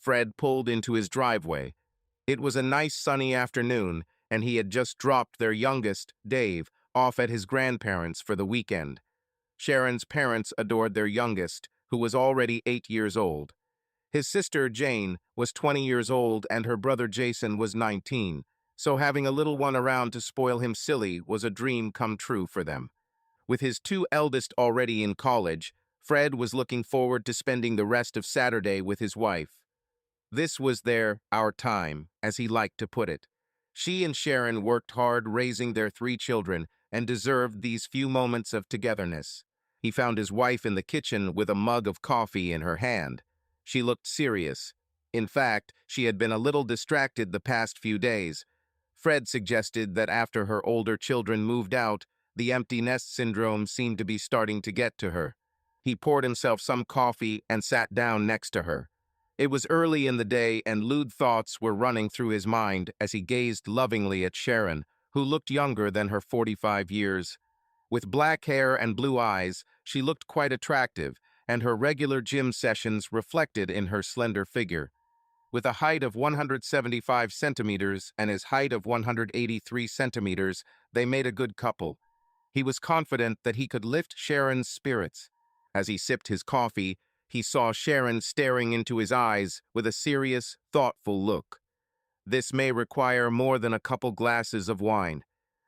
Fred pulled into his driveway. It was a nice sunny afternoon, and he had just dropped their youngest, Dave, off at his grandparents' for the weekend. Sharon's parents adored their youngest, who was already 8 years old. His sister, Jane, was 20 years old and her brother Jason was 19, so having a little one around to spoil him silly was a dream come true for them. With his two eldest already in college, Fred was looking forward to spending the rest of Saturday with his wife. This was our time, as he liked to put it. She and Sharon worked hard raising their 3 children and deserved these few moments of togetherness. He found his wife in the kitchen with a mug of coffee in her hand. She looked serious. In fact, she had been a little distracted the past few days. Fred suggested that after her older children moved out, the empty nest syndrome seemed to be starting to get to her. He poured himself some coffee and sat down next to her. It was early in the day and lewd thoughts were running through his mind as he gazed lovingly at Sharon, who looked younger than her 45 years. With black hair and blue eyes, she looked quite attractive, and her regular gym sessions reflected in her slender figure. With a height of 175 centimeters and his height of 183 centimeters, they made a good couple. He was confident that he could lift Sharon's spirits. As he sipped his coffee, he saw Sharon staring into his eyes with a serious, thoughtful look. "This may require more than a couple glasses of wine.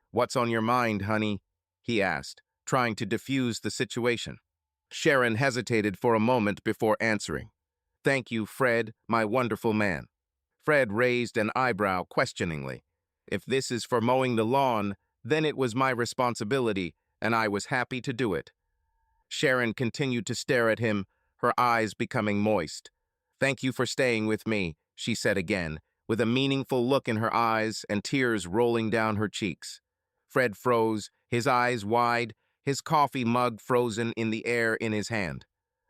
What's on your mind, honey?" he asked, trying to diffuse the situation. Sharon hesitated for a moment before answering. "Thank you, Fred, my wonderful man." Fred raised an eyebrow questioningly. "If this is for mowing the lawn, then it was my responsibility, and I was happy to do it." Sharon continued to stare at him, her eyes becoming moist. "Thank you for staying with me," she said again, with a meaningful look in her eyes and tears rolling down her cheeks. Fred froze, his eyes wide, his coffee mug frozen in the air in his hand.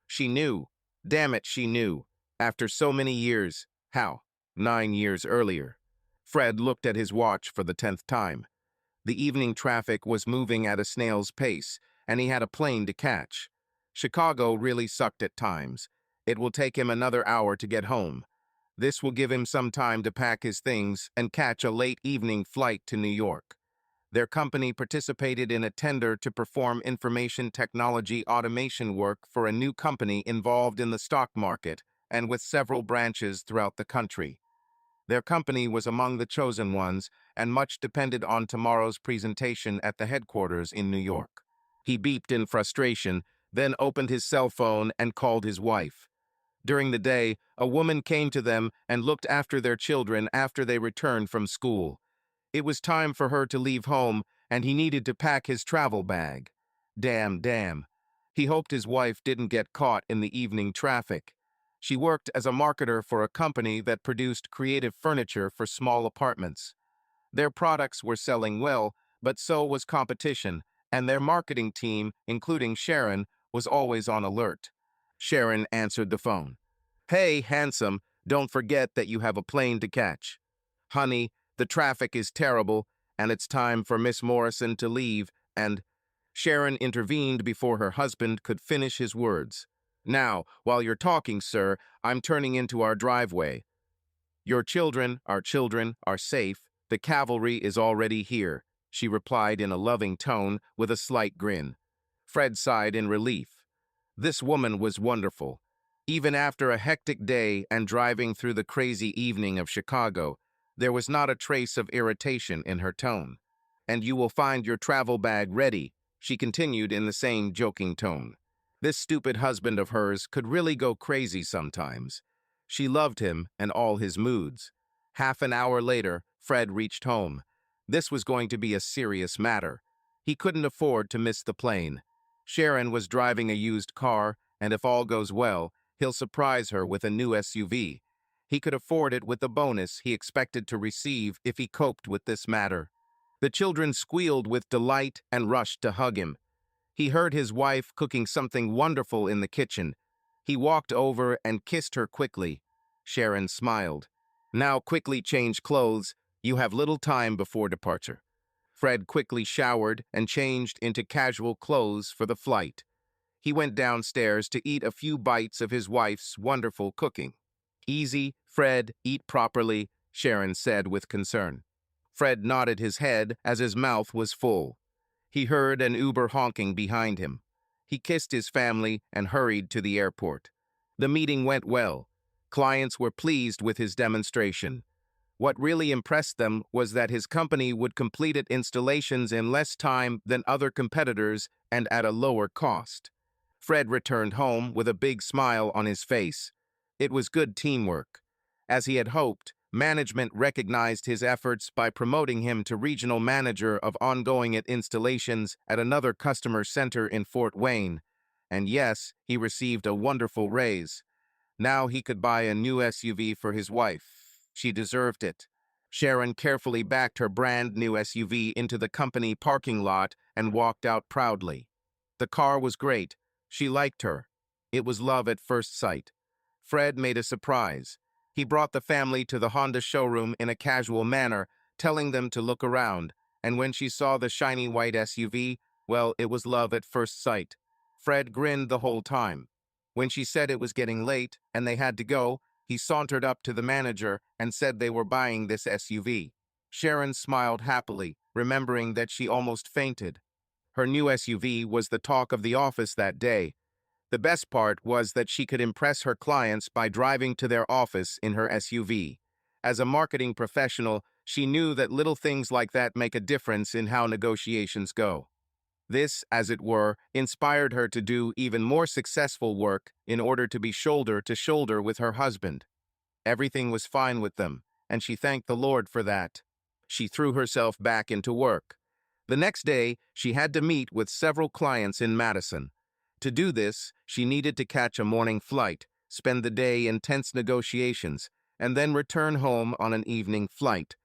She knew. Damn it, she knew. After so many years. How? 9 years earlier. Fred looked at his watch for the 10th time. The evening traffic was moving at a snail's pace, and he had a plane to catch. Chicago really sucked at times. It will take him another hour to get home. This will give him some time to pack his things and catch a late evening flight to New York. Their company participated in a tender to perform information technology automation work for a new company involved in the stock market and with several branches throughout the country. Their company was among the chosen ones, and much depended on tomorrow's presentation at the headquarters in New York. He beeped in frustration, then opened his cell phone and called his wife. During the day, a woman came to them and looked after their children after they returned from school. It was time for her to leave home, and he needed to pack his travel bag. Damn. He hoped his wife didn't get caught in the evening traffic. She worked as a marketer for a company that produced creative furniture for small apartments. Their products were selling well, but so was competition, and their marketing team, including Sharon, was always on alert. Sharon answered the phone. "Hey, handsome, don't forget that you have a plane to catch." "Honey, the traffic is terrible, and it's time for Miss Morrison to leave, and—" Sharon intervened before her husband could finish his words. "Now, while you're talking, sir, I'm turning into our driveway. Your children, our children, are safe. The cavalry is already here," she replied in a loving tone with a slight grin. Fred sighed in relief. This woman was wonderful. Even after a hectic day and driving through the crazy evening of Chicago, there was not a trace of irritation in her tone. "And you will find your travel bag ready," she continued in the same joking tone. This stupid husband of hers could really go crazy sometimes. She loved him and all his moods. Half an hour later, Fred reached home. This was going to be a serious matter. He couldn't afford to miss the plane. Sharon was driving a used car, and if all goes well, he'll surprise her with a new SUV. He could afford it with the bonus he expected to receive if he coped with this matter. The children squealed with delight and rushed to hug him. He heard his wife cooking something wonderful in the kitchen. He walked over and kissed her quickly. Sharon smiled. "Now quickly change clothes. You have little time before departure." Fred quickly showered and changed into casual clothes for the flight. He went downstairs to eat a few bites of his wife's wonderful cooking. Easy, Fred, eat properly, Sharon said with concern. Fred nodded his head as his mouth was full. He heard an Uber honking behind him. He kissed his family and hurried to the airport. The meeting went well. Clients were pleased with his demonstration. What really impressed them was that his company would complete its installations in less time than other competitors and at a lower cost. Fred returned home with a big smile on his face. It was good teamwork. As he had hoped, management recognized his efforts by promoting him to regional manager of ongoing installations at another customer center in Fort Wayne. And yes, he received a wonderful raise. Now he could buy a new SUV for his wife. She deserved it. Sharon carefully backed her brand new SUV into the company parking lot and walked out proudly. The car was great. She liked her. It was love at first sight. Fred made a surprise. He brought the family to the Honda showroom in a casual manner, telling them to look around, and when she saw the shiny white SUV, well, it was love at first sight. Fred grinned the whole time. When she said it was getting late and they had to go, he sauntered up to the manager and said they were buying this SUV. Sharon smiled happily, remembering that she almost fainted. Her new SUV was the talk of the office that day. The best part was that she could impress her clients by driving to their office in her SUV. As a marketing professional, she knew that little things like that make a difference in how negotiations go. This, as it were, inspired her to do even more successful work in order to be shoulder to shoulder with her husband. Everything was fine with them, and she thanked the Lord for that. She threw herself back into work. The next day, she had to meet with several clients in Madison. To do this, she needed to catch a morning flight, spend the day in tense negotiations, and then return home on an evening flight.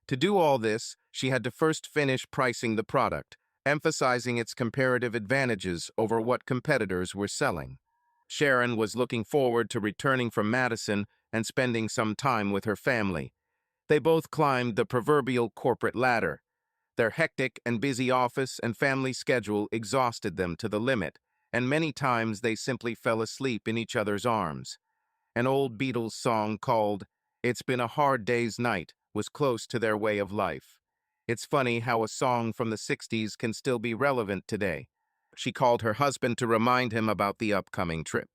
To do all this, she had to first finish pricing the product, emphasizing its comparative advantages over what competitors were selling. Sharon was looking forward to returning from Madison and spending some time with her family. They both climbed the proverbial corporate ladder. Their hectic and busy office and family schedule exhausted them to the limit, and many times they simply fell asleep in each other's arms. An old Beatles song called "It's Been a Hard Day's Night" was close to their way of life. It's funny how a song from the 60s can still be relevant today. She called her husband to remind him about the upcoming trip.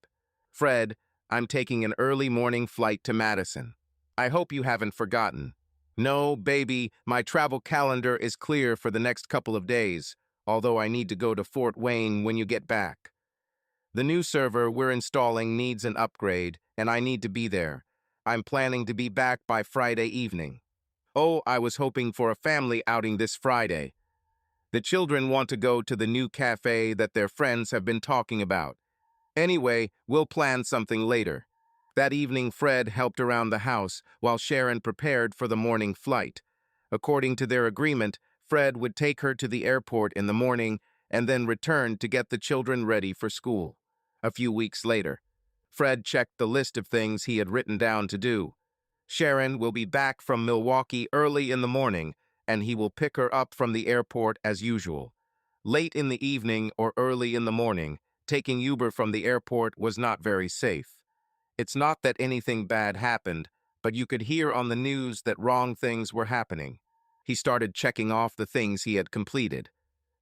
"Fred, I'm taking an early morning flight to Madison. I hope you haven't forgotten." "No, baby, my travel calendar is clear for the next couple of days, although I need to go to Fort Wayne when you get back. The new server we're installing needs an upgrade, and I need to be there. I'm planning to be back by Friday evening." "Oh, I was hoping for a family outing this Friday. The children want to go to the new cafe that their friends have been talking about. Anyway, we'll plan something later." That evening, Fred helped around the house while Sharon prepared for the morning flight. According to their agreement, Fred would take her to the airport in the morning and then return to get the children ready for school. A few weeks later, Fred checked the list of things he had written down to do. Sharon will be back from Milwaukee early in the morning, and he will pick her up from the airport as usual. Late in the evening or early in the morning, taking Uber from the airport was not very safe. It's not that anything bad happened, but you could hear on the news that wrong things were happening. He started checking off the things he had completed.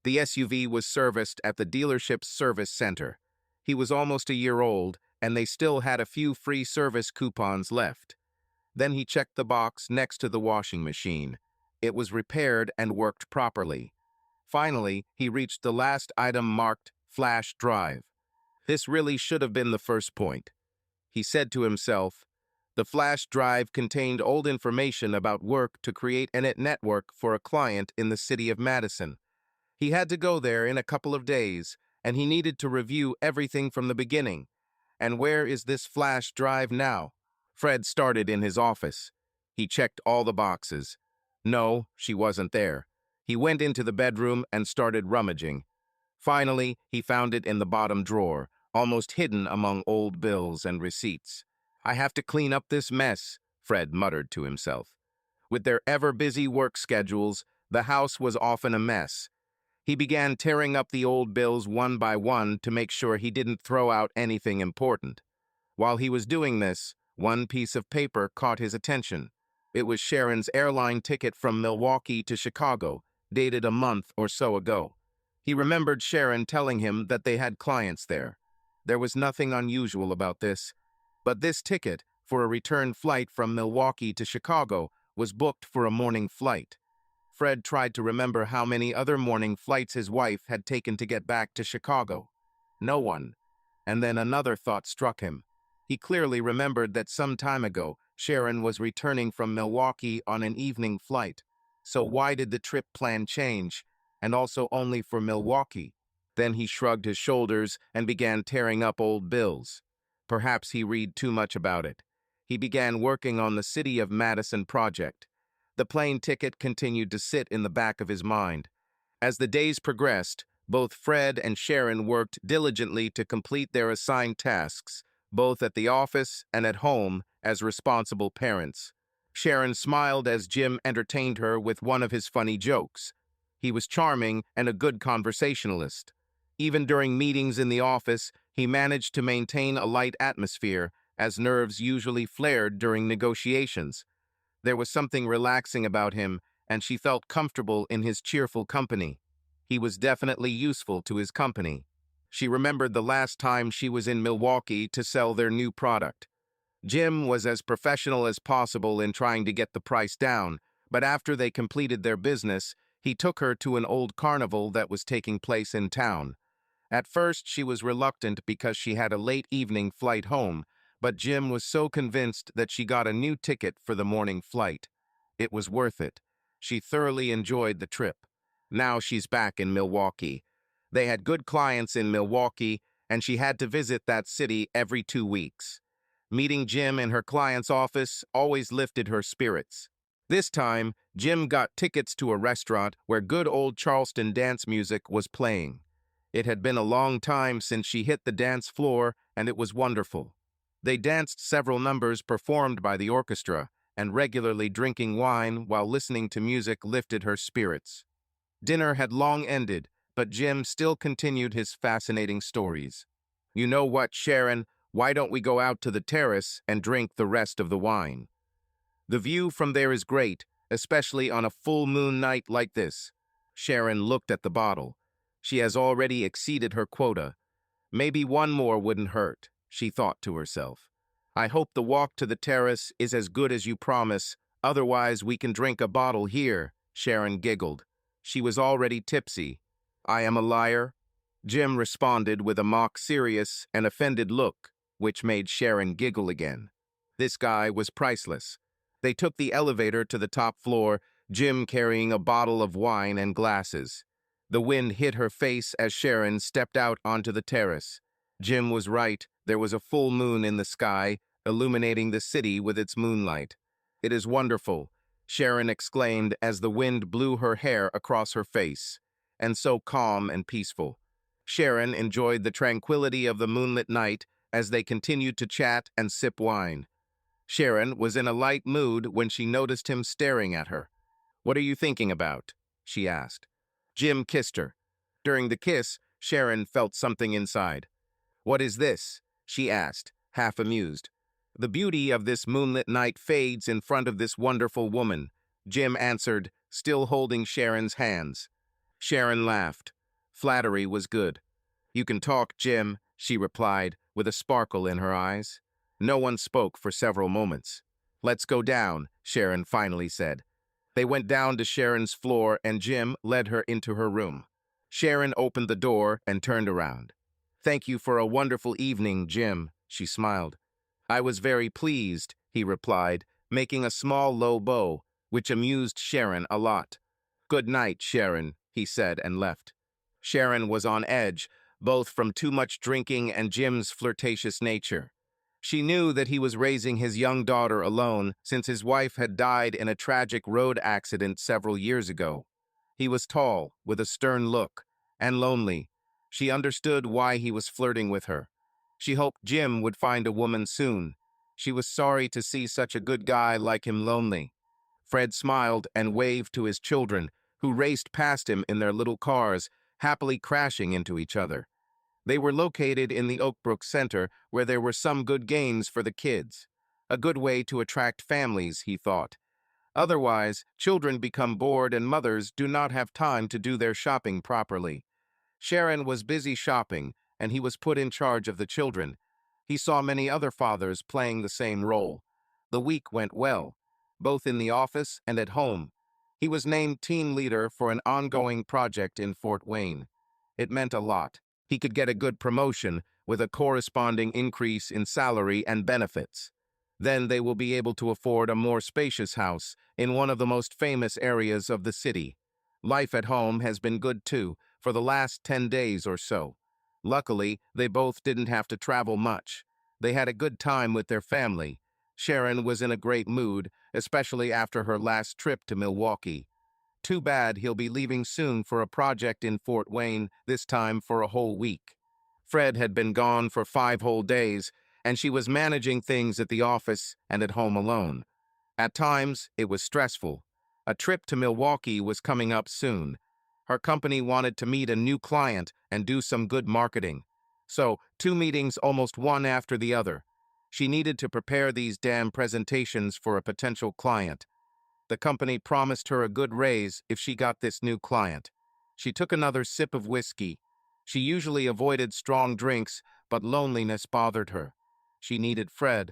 The SUV was serviced at the dealership's service center. He was almost a year old, and they still had a few free service coupons left. Then he checked the box next to the washing machine. It was repaired and worked properly. Finally, he reached the last item marked flash drive. This really should have been the first point. He said to himself, the flash drive contained old information about work to create a network for a client in the city of Madison. He had to go there in a couple of days, and he needed to review everything from the beginning. And where is this flash drive now? Fred started in his office. He checked all the boxes. No, she wasn't there. He went into the bedroom and started rummaging. Finally, he found it in the bottom drawer, almost hidden among old bills and receipts. "I have to clean up this mess," Fred muttered to himself. With their ever-busy work schedules, the house was often a mess. He began tearing up the old bills one by one to make sure he didn't throw out anything important. While he was doing this, One piece of paper caught his attention. It was Sharon's airline ticket from Milwaukee to Chicago, dated a month or so ago. He remembered Sharon telling him that they had clients there. There was nothing unusual about this, but this ticket, for a return flight from Milwaukee to Chicago, was booked for a morning flight. Fred tried to remember how many other morning flights his wife had taken to get back to Chicago. No one. And then another thought struck him. He clearly remembered that some time ago, Sharon was returning from Milwaukee on an evening flight. So why did the trip plan change, and also only for Milwaukee? Then he shrugged his shoulders and began tearing up old bills. Perhaps he read too much about it. He began working on the City of Madison project. The plane ticket continued to sit in the back of his mind. As the days progressed, both Fred and Sharon worked diligently to complete their assigned tasks, both at the office and at home as responsible parents. Sharon smiled as Jim entertained her with one of his funny jokes. He was charming and a good conversationalist. Even during meetings in the office, he managed to maintain a light atmosphere, as nerves usually flared during negotiations. There was something relaxing about him, and she felt comfortable in his cheerful company. He was definitely useful to his company. She remembered the last time she was in Milwaukee to sell their new product. Jim was as professional as possible in trying to get the price down, but after they completed their business, he took her to an old carnival that was taking place in town. At first, she was reluctant because she had a late evening flight home, but Jim was so convinced that she got a new ticket for the morning flight. It was worth it. She thoroughly enjoyed the trip. Now she's back in Milwaukee. They had good clients in Milwaukee, and she had to visit that city every 2 weeks. Meeting Jim in her client's office always lifted her spirits. This time, Jim got tickets to a restaurant where good old Charleston dance music was playing. It had been a long time since she hit the dance floor, and it was wonderful. They danced several numbers performed by the orchestra, and regularly drinking wine while listening to music lifted her spirits. Dinner had long ended, but Jim still continued his fascinating stories. "You know what, Sharon? Why don't we go out to the terrace and drink the rest of the wine? The view from there is great, especially on a full moon night like this." Sharon looked at the bottle. She has already exceeded her quota. Maybe one more wouldn't hurt, she thought to herself. "I hope the walk to the terrace is as good as you promise, otherwise we can drink a bottle here," Sharon giggled. She was already tipsy. "I am a liar?" Jim responded with a mock-serious and offended look, which made Sharon giggle again. This guy was priceless. They took the elevator to the top floor, Jim carrying a bottle of wine and glasses. The wind hit her face as Sharon stepped out onto the terrace. Jim was right. There was a full moon in the sky, illuminating the city with its moonlight. "It is wonderful," Sharon exclaimed as the wind blew her hair across her face. "And so calm and peaceful." Sharon enjoyed the tranquility of the moonlit night as they continued to chat and sip wine. Sharon was in a light mood when she noticed him staring at her. "What are you thinking about?" she asked. Jim kissed her. During the kiss, Sharon felt something inside. "What is this?" she asked, half amused. "The beauty of this moonlit night fades in front of this wonderful woman," Jim answered, still holding Sharon's hands. Sharon laughed. Flattery was good. "You can talk, Jim," she replied, with a sparkle in her eyes. No one spoke for several moments. "Let's go down," Sharon finally said. They went down to Sharon's floor and Jim led her into her room. Sharon opened the door and turned around. "Thank you for a wonderful evening, Jim," she smiled. "I was very pleased," he replied, making a small low bow, which amused Sharon a lot. "Good night, Sharon," he said and left. Sharon was on edge, both from too much drinking and Jim's flirtatious nature. She knew that he was raising his young daughter alone since his wife had died in a tragic road accident several years ago. He was tall, with a stern look, and lonely. She understood why he was flirting with her. She hoped Jim would find a woman soon. She was sorry to see such a good guy like him lonely. Fred smiled and waved to his children, who raced past him in their little cars, happily crashing into each other. They were located in the Oak Brook Center, where there were some good games for the kids. A good way to attract families, he thought. Otherwise, children become bored and mothers do not have time to do their shopping properly. Sharon was busy shopping, and he was put in charge of the children. He saw many other fathers playing the same role. The week went well, both in the office and at home. He was named team leader for an ongoing project in Fort Wayne. It meant a lot. He could get a good promotion with a corresponding increase in salary and benefits. Then they will be able to afford a more spacious house in one of the most famous areas of the city. Life at home has been good too, for the last 10 days or so. Luckily, they both didn't have to travel much. They had a good time with their family. Sharon was in a great mood, especially after her last trip to Milwaukee. Too bad he'll be leaving soon for a project in Fort Wayne, this time for a whole week. Fred had been gone for 5 whole days, and she was managing things at the office and at home alone. At times, it was stressful. A trip to Milwaukee was coming up soon. Her company wanted to meet a new client and do some good marketing. So, 2 meetings almost one after the other. She needed to prepare these damn presentations for a potential client. The company promised her a good raise if she got this new client. She took another sip of whiskey. She usually avoided strong drinks, but loneliness bothered her. She needed Fred.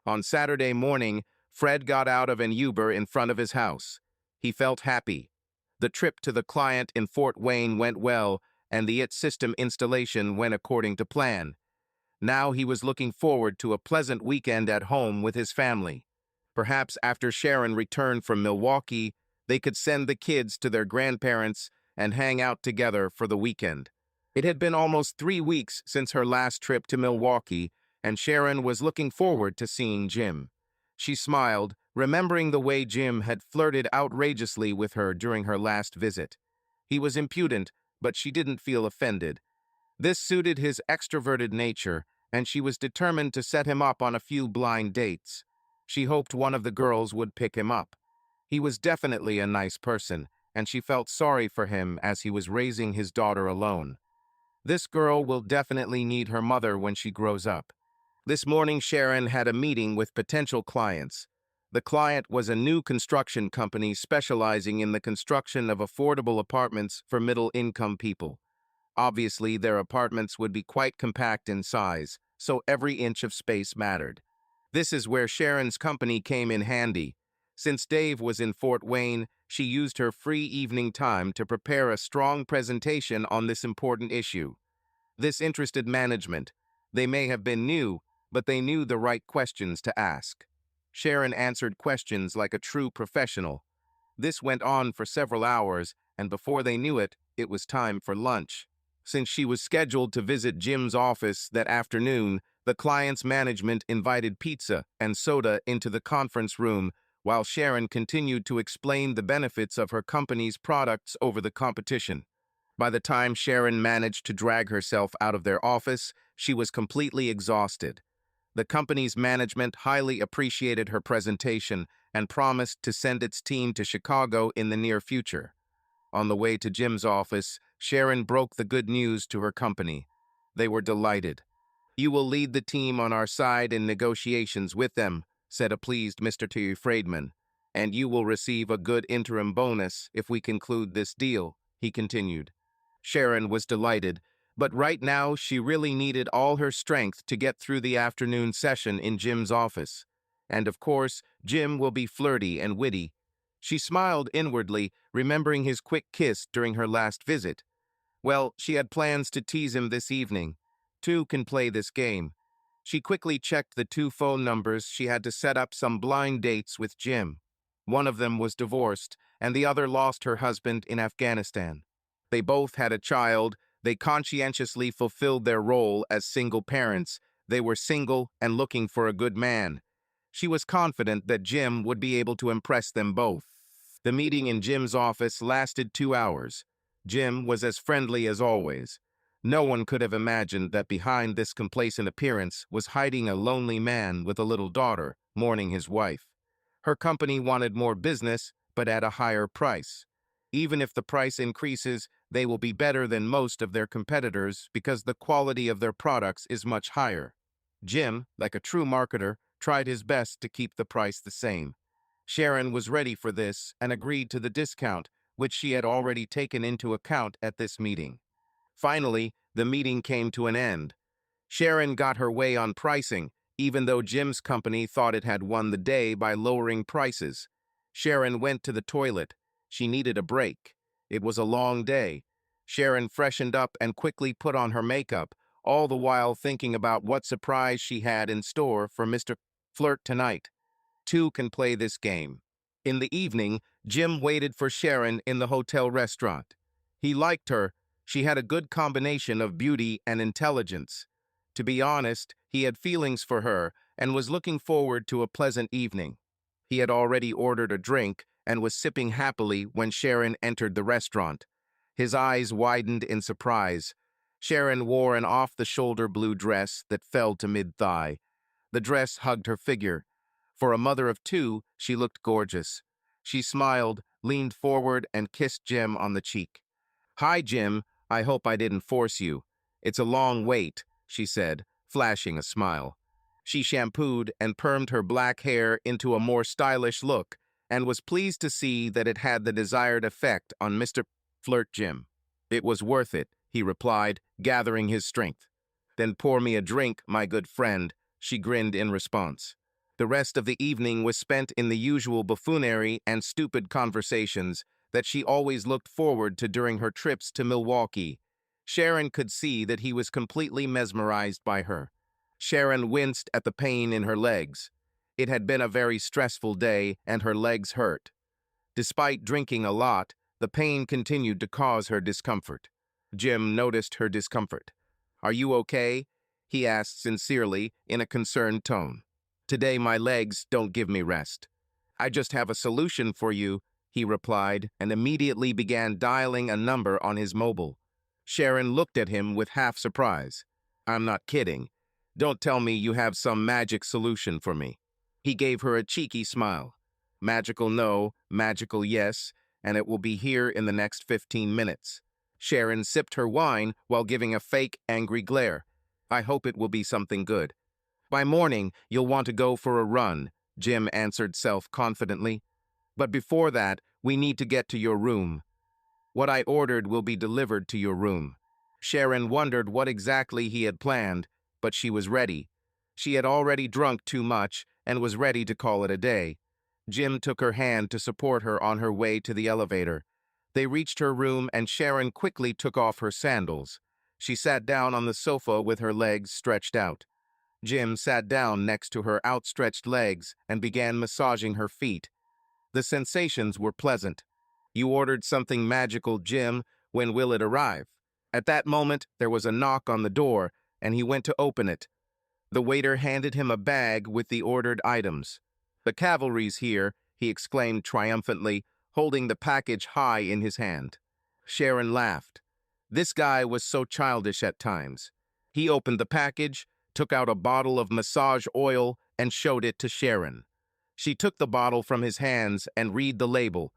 On Saturday morning, Fred got out of an Uber in front of his house. He felt happy. The trip to the client in Fort Wayne went well, and the IT system installation went according to plan. Now he was looking forward to a pleasant weekend at home with his family. Perhaps after Sharon returned from Milwaukee, they could send the kids to their grandparents and hang out together for the weekend. It had been almost 3 weeks since her last trip to Milwaukee, and Sharon was looking forward to seeing Jim. She smiled, remembering the way Jim had flirted outrageously with her during her last visit. He was impudent, but she didn't feel offended. This suited his extroverted nature, and she was determined to set him up on a few blind dates. She hoped one of the girls would pick him up. He was definitely a nice person, and she felt sorry for him as he was raising his daughter alone. This girl will definitely need her mother when she grows up. This morning, Sharon had a meeting with potential clients. The client was a new construction company specializing in the construction of affordable apartments for middle-income people. Obviously, their apartments would be quite compact in size, so every inch of space mattered. This is where Sharon's company came in handy. Since Dave was in Fort Wayne, she used her free evening time to prepare a strong presentation on this important issue. This interested management. They may have been new, but they knew the right questions to ask. Sharon answered questions like a true professional. This went on for several hours, and before they knew it, it was time for lunch. Since she was scheduled to visit Jim's office that afternoon, the client's management invited pizza and soda into the conference room while Sharon continued to explain the benefits of her company's products over the competition. By the time Sharon managed to drag herself out of their office, she was completely exhausted. The company's management highly appreciated her presentation and promised to send its team to Chicago in the near future. On the way to Jim's office, Sharon broke the good news to her company. They were delighted. "You will lead the team on our side in negotiations with them," said a pleased Mr. T. Friedman, "and you will receive a good interim bonus if we conclude this deal," he continued. Sharon was delighted, but right now she really needed all her strength to get through the afternoon session in Jim's office. And of course, Jim will be flirty and witty. She smiled inwardly, remembering his quick kiss during her last visit. Well, she had plans to tease him this evening. Two can play this game. She quickly checked the 2 phone numbers she had to set up some blind dates with Jim. One of them was divorced, and the other lost her husband in Afghanistan. They both had a child. They conscientiously fulfilled their role as single parents. They were single and looking for a good man. She was confident that Jim would be able to impress them both. The meeting in Jim's office lasted 2 hours. Jim was as friendly as always. No one could have imagined that behind this complacent appearance was hiding a lonely man with a little daughter, mourning his wife. Her company wanted more business, but at a higher price. Even if the price increases, they will be better than most of their competitors because the quality of their products is much higher. Jim, like a true marketer, tried his best to keep the price the same. Sharon was ready for this and agreed to the discount, which she had already taken into account at this meeting. Finally, the meeting came to an end. Sharon got her way on pricing, even though Jim's company thought it had won the day by lowering prices. Sharon went to the toilet. She needed a break. It was a long day. Sharon freshened up and quickly put on her makeup, all the while thinking about what surprise she had in store for Mr. Flirt tonight. Two can play this game. In the evening, Jim waited for Sharon in the hotel restaurant. He liked her. She had a good combination of beauty and intelligence. To be honest, he had feelings for her and was looking forward to a pleasant evening. He had already ordered a drink and was sipping happily when Sharon entered the restaurant. His eyes widened in surprise. Sharon wore an off-the-shoulder blue dress that fell to mid-thigh. The dress hugged her figure. For a mother of two, she looked gorgeous. She smiled, leaned forward, and kissed Jim on the cheek. "Hi, Jim. I hope I didn't force you. It's a long wait," she said, flashing a smile. She shampooed and permed her black hair into a more stylish look and was pleased to see that it had the desired effect on Mr. Flirt Jim. "It was worth it," he replied, gathering his strength. "Then pour me a drink, my good friend," she grinned in response. The rest of the evening was spent in the usual buffoonery and stupid conversations that she always looked forward to during her trips to Milwaukee. Sharon could see that he was completely mesmerized by her. Sharon winced at the pain in her legs. It had been a very stressful day, and her legs hurt. Despite drinking a lot, the pain continued to cause her discomfort. Jim noticed her discomfort. "Are you okay?" he asked sincerely in a concerned tone. "Today my legs don't give me rest." "I just have a solution for you," he replied, and immediately began dialing a number on his mobile. Sharon looked at him with half surprise. "I'm not kidding. Don't tell me you have some magic solution for me." He gave her a cheeky smile. "Magical no, magical yes, and it will be here in the next 15 minutes. Sharon sipped her wine while giving a fake, angry glare. "I hope it will be something good." "By morning, you'll want to go for a run," Jim answered self-confidently. "But before that, we need to get to your room. What I ordered will be delivered to your room." Sharon wondered what exactly he had planned, but she was ready. She had already drunk too much and was ready to call it a day. Jim took her hand to support her on her way to the elevator. They reached her room and Sharon quickly took off her sandals. She sat down on the sofa with her legs stretched out. Jim sat down next to her outstretched legs and began massaging her feet. The sensations were pleasant. "You ordered something magical, Jim. When will it arrive?" At that moment, there was a knock on the door, and he went to open it. The waiter handed him a bag with the ordered items. "The cavalry's here," he exclaimed triumphantly, holding the package high in his hand. Sharon laughed. This guy was so childish at times. He opened the package, took out a bottle of massage oil, and showed it to Sharon. She took the bottle from his hands and read the label.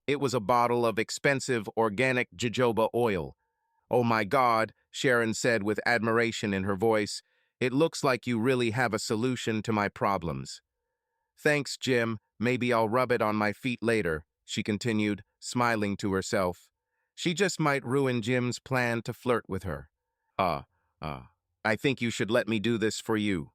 It was a bottle of expensive organic jojoba oil. "Oh my God," Sharon said with admiration in her voice. "It looks like you really have a solution to my problems." "Thanks, Jim. Maybe I'll rub it on my feet later," she continued, smiling to herself. She just might ruin Jim's plan to flirt with her. Uh, I think you should let me do this for you."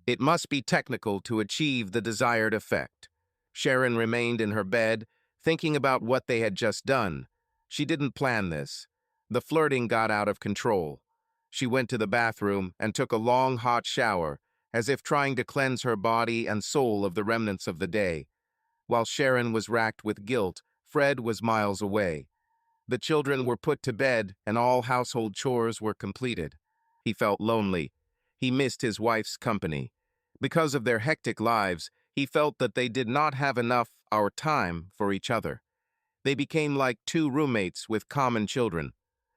It must be technical to achieve the desired effect. Sharon remained in her bed, thinking about what they had just done. She didn't plan this. The flirting got out of control. She went to the bathroom and took a long hot shower, as if trying to cleanse her body and soul of the remnants of the day. While Sharon was racked with guilt, Fred was miles away. The children were put to bed and all household chores were completed. He felt lonely. He missed his wife's company. Because of their hectic lives, he felt that they did not have enough our time for each other. They became like two roommates with common children.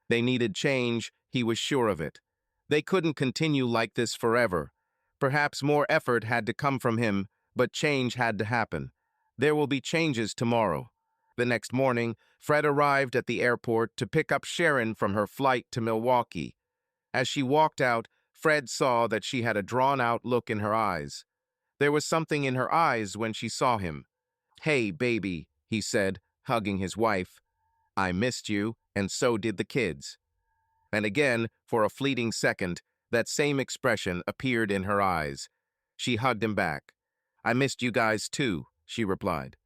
They needed change, he was sure of it. They couldn't continue like this forever. Perhaps more effort had to come from him, but change had to happen. There will be changes tomorrow. The next morning, Fred arrived at the airport to pick up Sharon from her flight to Milwaukee. As she walked out, Fred saw that she had a drawn-out look in her eyes. There was something in her eyes when she saw him. "Hey, baby," he said, hugging his wife. "I missed you, and so did the kids." And again, for a fleeting second, that same expression appeared in her eyes. She hugged him back. "I missed you guys too," she replied.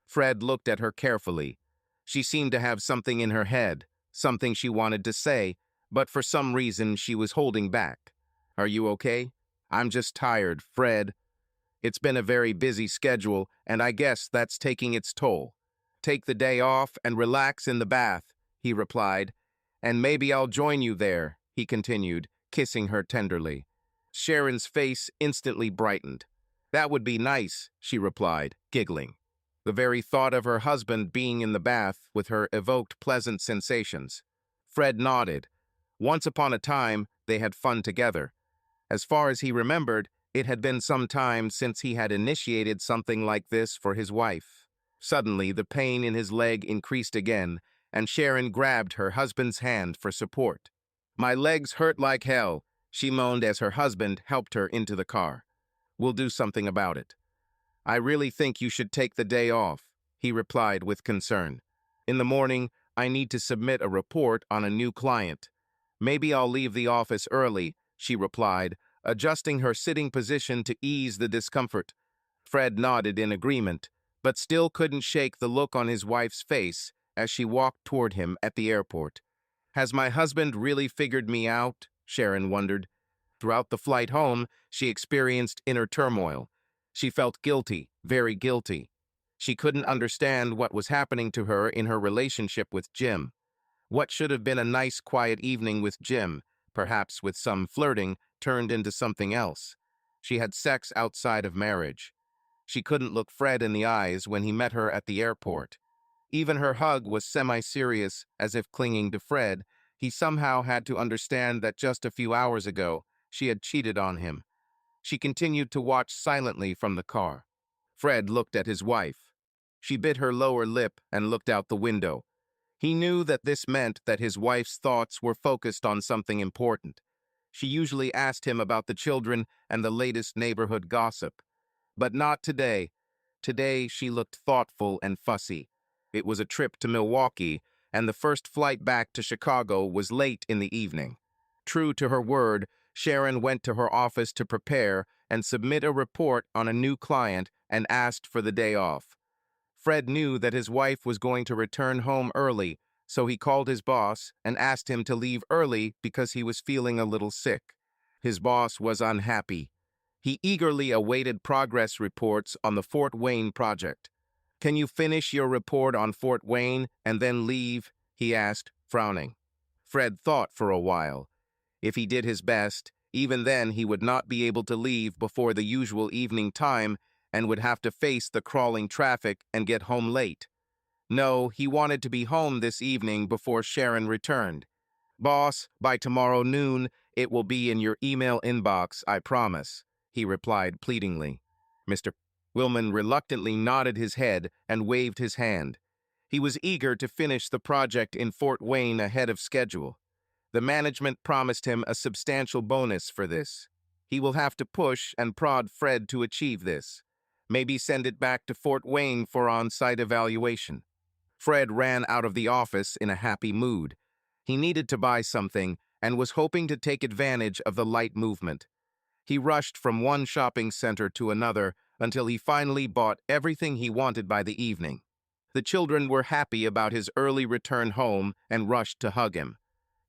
Fred looked at her carefully. She seemed to have something in her head, something she wanted to say, but for some reason she was holding back. "Are you okay?" "I'm just tired, Fred. It's been a very busy schedule, and I guess that's taking its toll." "Take the day off and relax in the bath," he replied. "And maybe I'll join you there," he continued, kissing her tenderly. Sharon's face instantly brightened. "That would be nice," she replied, giggling. The very thought of her husband being in the bath with her evoked pleasant sensations. Fred nodded. Once upon a time, they had fun together. As far as he remembered, it had been some time since he had initiated something like this for his wife. Suddenly, the pain in his leg increased again, and Sharon grabbed her husband's hand for support. "My legs hurt like hell," she moaned as her husband helped her into the car. "We'll do something about it." "I really think you should take the day off," he replied with concern. "In the morning, I need to submit a report on a new client." "Maybe I'll leave the office early," she replied, adjusting her sitting position to ease the discomfort. Fred nodded in agreement, but still couldn't shake the look on his wife's face as she walked toward him at the airport. Has my husband really figured me out? Sharon wondered. Throughout the flight home, she experienced inner turmoil. She felt guilty, very guilty. She couldn't understand what was happening to her in her relationship with Jim. What should have been a nice, quiet evening with Jim, perhaps with some flirting, turned into something else. She had sex outside of marriage. She couldn't look Fred in the eyes when he met her at the airport. Even her hug was semi-serious, as if clinging to Fred. He somehow had to understand that just a few hours ago, she had cheated on him. She continued to watch silently from the car. Fred looked at his wife. She bit her lower lip and looked out the window. He knew that this meant that his wife's thoughts were focused on something important. She usually asked him about the children and the latest neighborhood gossip. But not today. Today she looked thoughtful and fussy. It was a trip to Milwaukee, and the first flight back to Chicago was late in the evening. True to her word, Sharon went to her office to prepare and submit a report on a new client and asked for the day off. Fred knew that his wife was going to return home early, so he called his boss and asked him to leave early because he was feeling a little sick. His boss was unhappy. He eagerly awaited progress reports on the Fort Wayne project. "Can you finish your report on Fort Wayne and then leave?" he asked, frowning. Fred thought for a while. If he did his best, even then he would not be able to leave before the usual evening time and would have to face the crawling traffic and get home late. No, he wanted to be home this evening before Sharon returned. "Boss, by tomorrow noon, it will be in your email inbox, I promise," he replied pleadingly. Mr. Willman reluctantly nodded his head and waved his hand. He was eager to finish the project in Fort Wayne ahead of schedule. The management promised him a substantial bonus for this. He will have to push and prod Fred to achieve this. Maybe send it back to Fort Wayne for on-site evaluation. Fred ran out of the office in a happy mood. He needed to buy something and was hoping to take advantage of the light movement. He rushed from one shopping center to another until he finally bought everything he wanted by the evening. The children were happy about his early return home and rushed to hug him.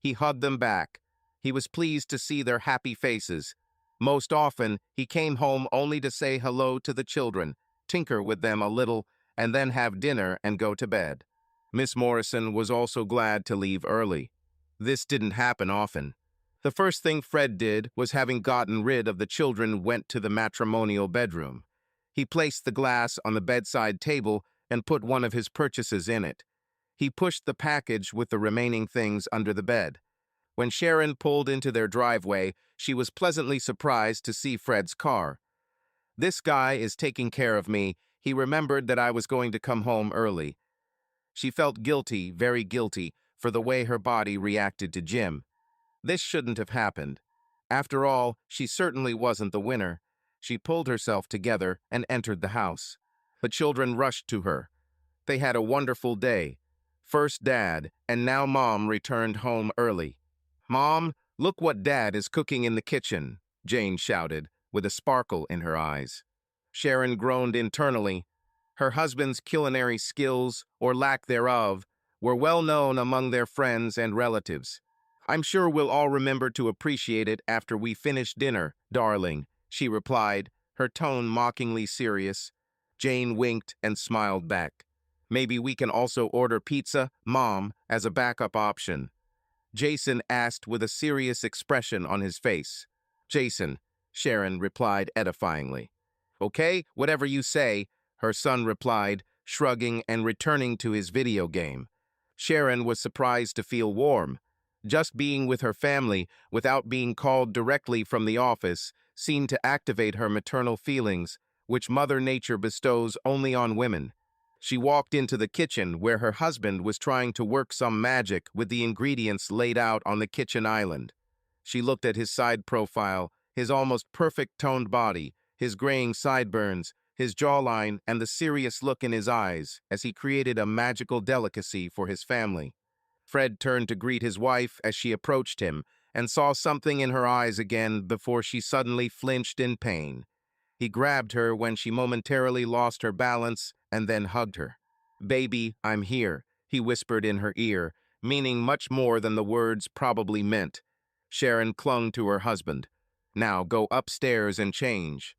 He hugged them back. He was pleased to see their happy faces. Most often, he came home only to say hello to the children, tinker with them a little, and then have dinner and go to bed. Miss Morrison was also glad to leave early. This didn't happen often. The first thing Fred did was, having gotten rid of the children, went to the matrimonial bedroom. He placed the glass on the bedside table and put one of his purchases in it. He pushed the package with the remaining things under the bed. When Sharon pulled into their driveway, she was pleasantly surprised to see Fred's car. "This guy is taking care of me. He remembered that I was going to come home early." She felt guilty, very guilty, for the way her body reacted to Jim. This shouldn't have happened. After all, she certainly wasn't the winner. She pulled herself together and entered the house. The children rushed to her. They had a wonderful day. First Dad, and now Mom returned home early. "Mom, look what Dad is cooking in the kitchen," Jane shouted, with a sparkle in her eyes. Sharon groaned internally. Her husband's culinary skills, or lack thereof, were well known among their friends and relatives. "I'm sure we'll all remember to appreciate it after we finish dinner, darling," she replied, her tone mockingly serious. Jane winked and smiled back. "Maybe we can also order pizza, Mom, as a backup option," Jason asked with a serious expression on his face. "Jason," Sharon replied edifyingly. "Okay, whatever you say," her son replied, shrugging and returning to his video game. Sharon was surprised to feel warm. Just being with her family, without being called directly from the office, seemed to activate her maternal feelings, which Mother Nature bestows only on women. She walked into the kitchen where her husband was trying to work some magic with the ingredients laid out on the kitchen island. She looked at his side profile, his almost perfect toned body, his graying sideburns, his jawline, and the serious look in his eyes as he created a magical delicacy for his family. Fred turned to greet his wife as she approached him and saw something in her eyes again before she suddenly flinched in pain. He grabbed her when she momentarily lost her balance and then hugged her. "Baby, I'm here," he whispered in her ear, meaning much more than the words probably meant. Sharon clung to her husband. "Now go upstairs and change.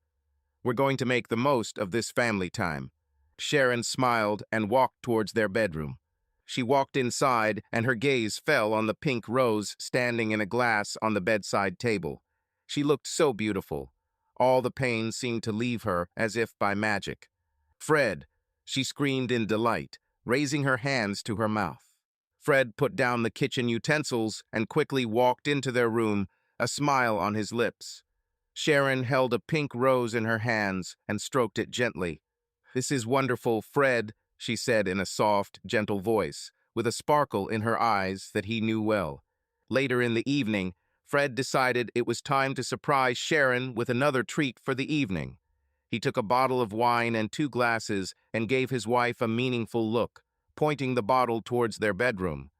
We're going to make the most of this family time." Sharon smiled and walked towards their bedroom. She walked inside, and her gaze fell on the pink rose standing in a glass on the bedside table. She looked so beautiful. All the pain seemed to leave her as if by magic. "Fred!" she screamed in delight, raising her hands to her mouth. Fred put down the kitchen utensils and quickly walked into their room, a smile on his lips. Sharon held a pink rose in her hands and stroked it gently. "This is wonderful, Fred," she said in a soft, gentle voice, with a sparkle in her eyes that he knew well. Later in the evening, Fred decided it was time to surprise Sharon with another treat for the evening. He took a bottle of wine and 2 glasses and gave his wife a meaningful look, pointing the bottle towards their bedroom.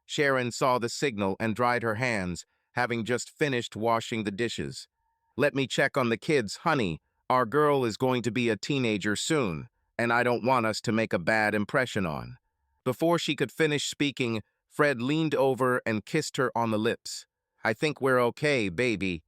Sharon saw the signal and dried her hands, having just finished washing the dishes. "Let me check on the kids, honey. Our girl is going to be a teenager soon, and I don't want us to make a bad impression on." Before she could finish speaking, Fred leaned over and kissed her on the lips. "I think we're okay, baby."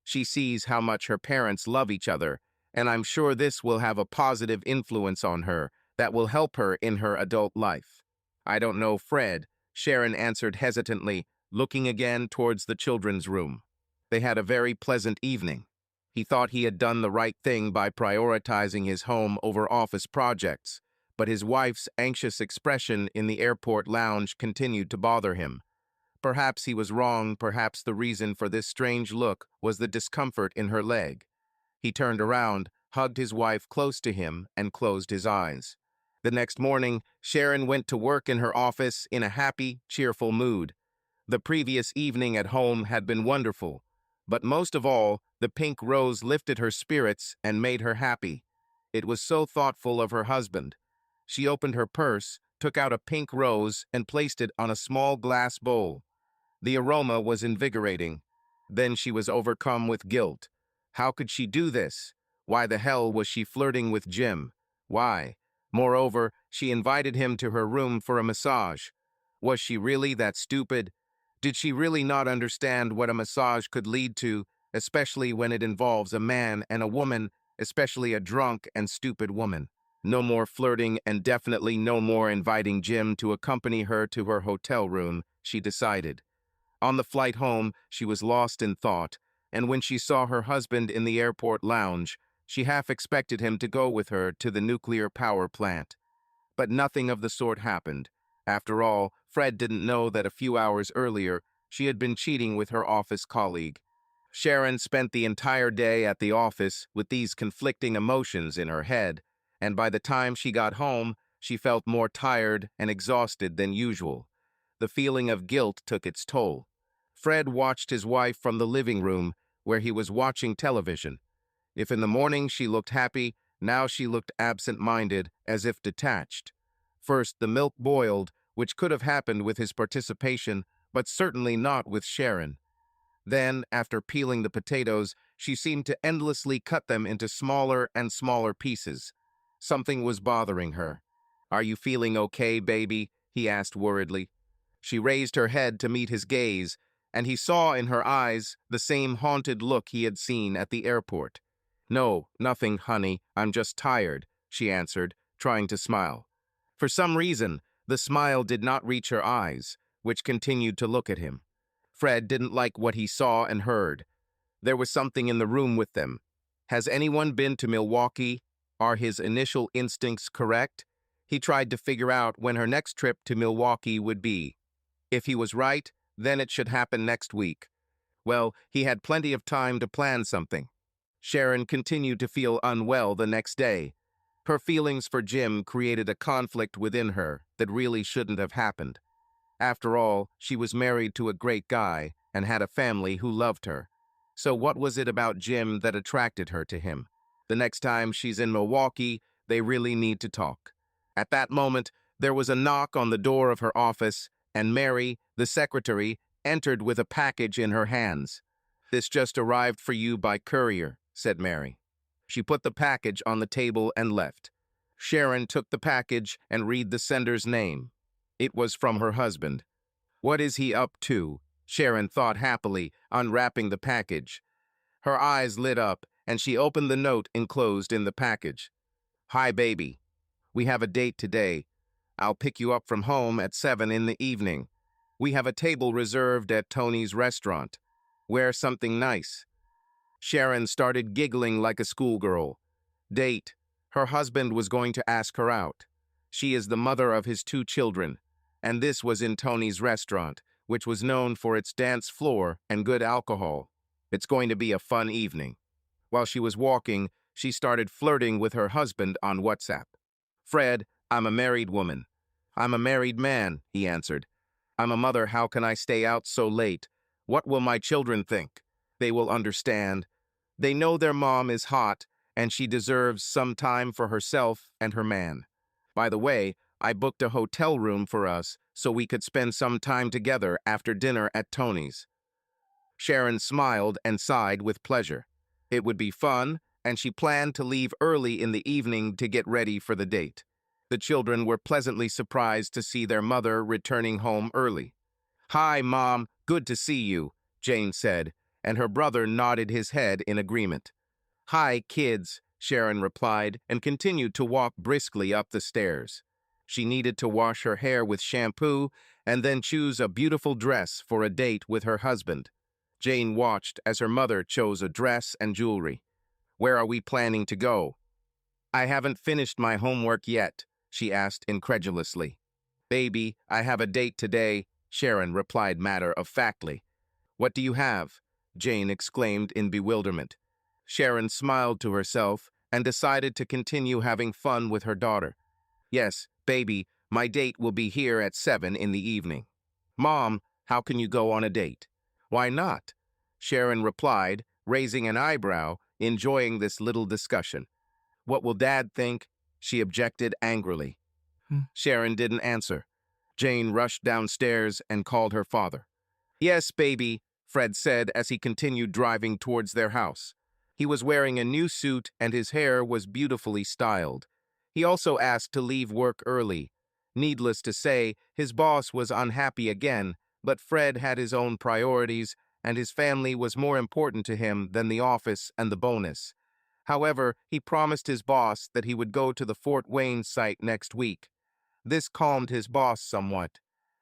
She sees how much her parents love each other, and I'm sure this will have a positive influence on her that will help her in her adult life. "I don't know, Fred," Sharon answered hesitantly, looking again towards the children's room. They had a very pleasant evening. He thought he had done the right thing by prioritizing his home over office projects, but his wife's anxious expression in the airport lounge continued to bother him. Perhaps he was wrong, perhaps the reason for this strange look was the discomfort in her leg. He turned around, hugged his wife close to him, and closed his eyes. The next morning, Sharon went to work in her office in a happy, cheerful mood. The previous evening at home had been wonderful, but most of all, the pink rose lifted her spirits and made her happy. It was so thoughtful of her husband. She opened her purse, took out a pink rose, and placed it on a small glass bowl. The aroma was invigorating. Then she was overcome with guilt. How could she do this? Why the hell was she flirting with Jim? Why? Moreover, she invited him to her room for a massage. Was she really that stupid? Did she really not understand what a massage could lead to, especially when it involves a man and a woman, especially a drunk and stupid woman? No more flirting, and definitely no more inviting Jim to accompany her to her hotel room, she decided. On the flight home, she was lost in thought, and when she saw her husband in the airport lounge, she half expected him to go with her to the nuclear power plant. But nothing of the sort happened. After all, Fred didn't know that a few hours earlier, she had been cheating with her office colleague. Sharon spent the entire day at the office with these conflicting emotions in her head, and by the time she got home, she felt more tired and exhausted than usual. The feeling of guilt took its toll. Fred watched his wife from the living room, where he was watching television. If in the morning she looked happy, now she looked absent-minded, as if detached. First, the milk boiled, which could have happened with his participation, but certainly not with Sharon. Then, after peeling the potatoes, she seemed to endlessly cut them into smaller and smaller pieces. Something was bothering her. "Are you feeling okay, baby?" he asked worriedly. She raised her head to meet his gaze, and he saw in her eyes the same haunted look he had seen at the airport. "No, nothing, honey. I'm just tired," she answered, trying to smile. For some reason, the smile did not reach her eyes, which continued to look at him. Fred didn't like what he saw and heard. There was something in the room with them. Has anyone been to Milwaukee? Are his initial instincts correct? He tried to figure out when her next trip to Milwaukee would be. If he was right, then it should happen next week. Well, he had plenty of time to plan something. Sharon continued to feel unwell the next day. Her feelings for Jim created a conflict within her that really shouldn't have happened. After all, she was married to a great guy and had a family who loved her. So what was it about Jim that attracted her to him? The next time she's in Milwaukee, they really need to talk. At that moment, there was a knock on the door of her office, and Mary, the secretary, entered with a package in her hands. "This just arrived for you by courier," said Mary. She put the package on the table and left. Sharon took the package and read the sender's name. It was from her husband. What is he up to? Sharon thought happily, unwrapping the package. Her eyes lit up, and she opened the note enclosed in the package. "Hi, baby. We have a date today. I'll pick you up from home at 7 in the evening. We have a table reserved at Tony's restaurant. Wear something nice." Sharon started giggling like a schoolgirl. Date. Her husband was going to ask her out. She is the mother of his 2 children, and this was in Tony's restaurant, which was known for its dance floor and good alcohol. It's going to be a fun evening. While she was walking, she started flirting with her husband on WhatsApp. "Fred, I'm a married woman." "I'm a married man," he answered. "I'm a mother. How can I stay out so late? What will my children think? They will understand. They know their mom is hot, and she deserves some time for herself and her man. By the way, I booked a hotel room for us so we could spend some time together after dinner at Tony's." Sharon smiled and sighed with pleasure. It would be fun, and she planned to leave early in the evening to get ready for the date. The children were pleasantly surprised to see their mother returning home early. "Hi, Mom. Good to see you," Jane said, and her brother nodded his head in agreement. "Hi, kids," Sharon replied and continued to walk briskly up the stairs. She needed to wash her hair with shampoo and then choose a beautiful dress for a date with her husband. Jane watched as her mother chose a dress and jewelry. "Where are we planning to go?" "I haven't finished my homework yet," she asked incredulously. "Baby, I have a date today," Sharon replied matter-of-factly. "What do you have?" Jane exclaimed in bewilderment. Sharon smiled to herself and decided to continue having fun with her daughter. "Yes, baby, my date will be here at 7 in the evening." "Mom, how can you go on a date?" "Why not?" Sharon replied, raising an eyebrow, enjoying this little discussion. "What will Dad think?" she objected angrily. Sharon didn't answer. Jane rushed downstairs and called her father. "Yes, baby," Fred said as he continued driving towards their house. He was wearing a new suit and his hair was beautifully styled. He also asked to leave work early. Needless to say, his boss was unhappy again, but Fred had his own priorities, and his family was more important to him than the office and the bonus. However, he promised his boss that he would go to the Fort Wayne site next week. This calmed his boss somewhat.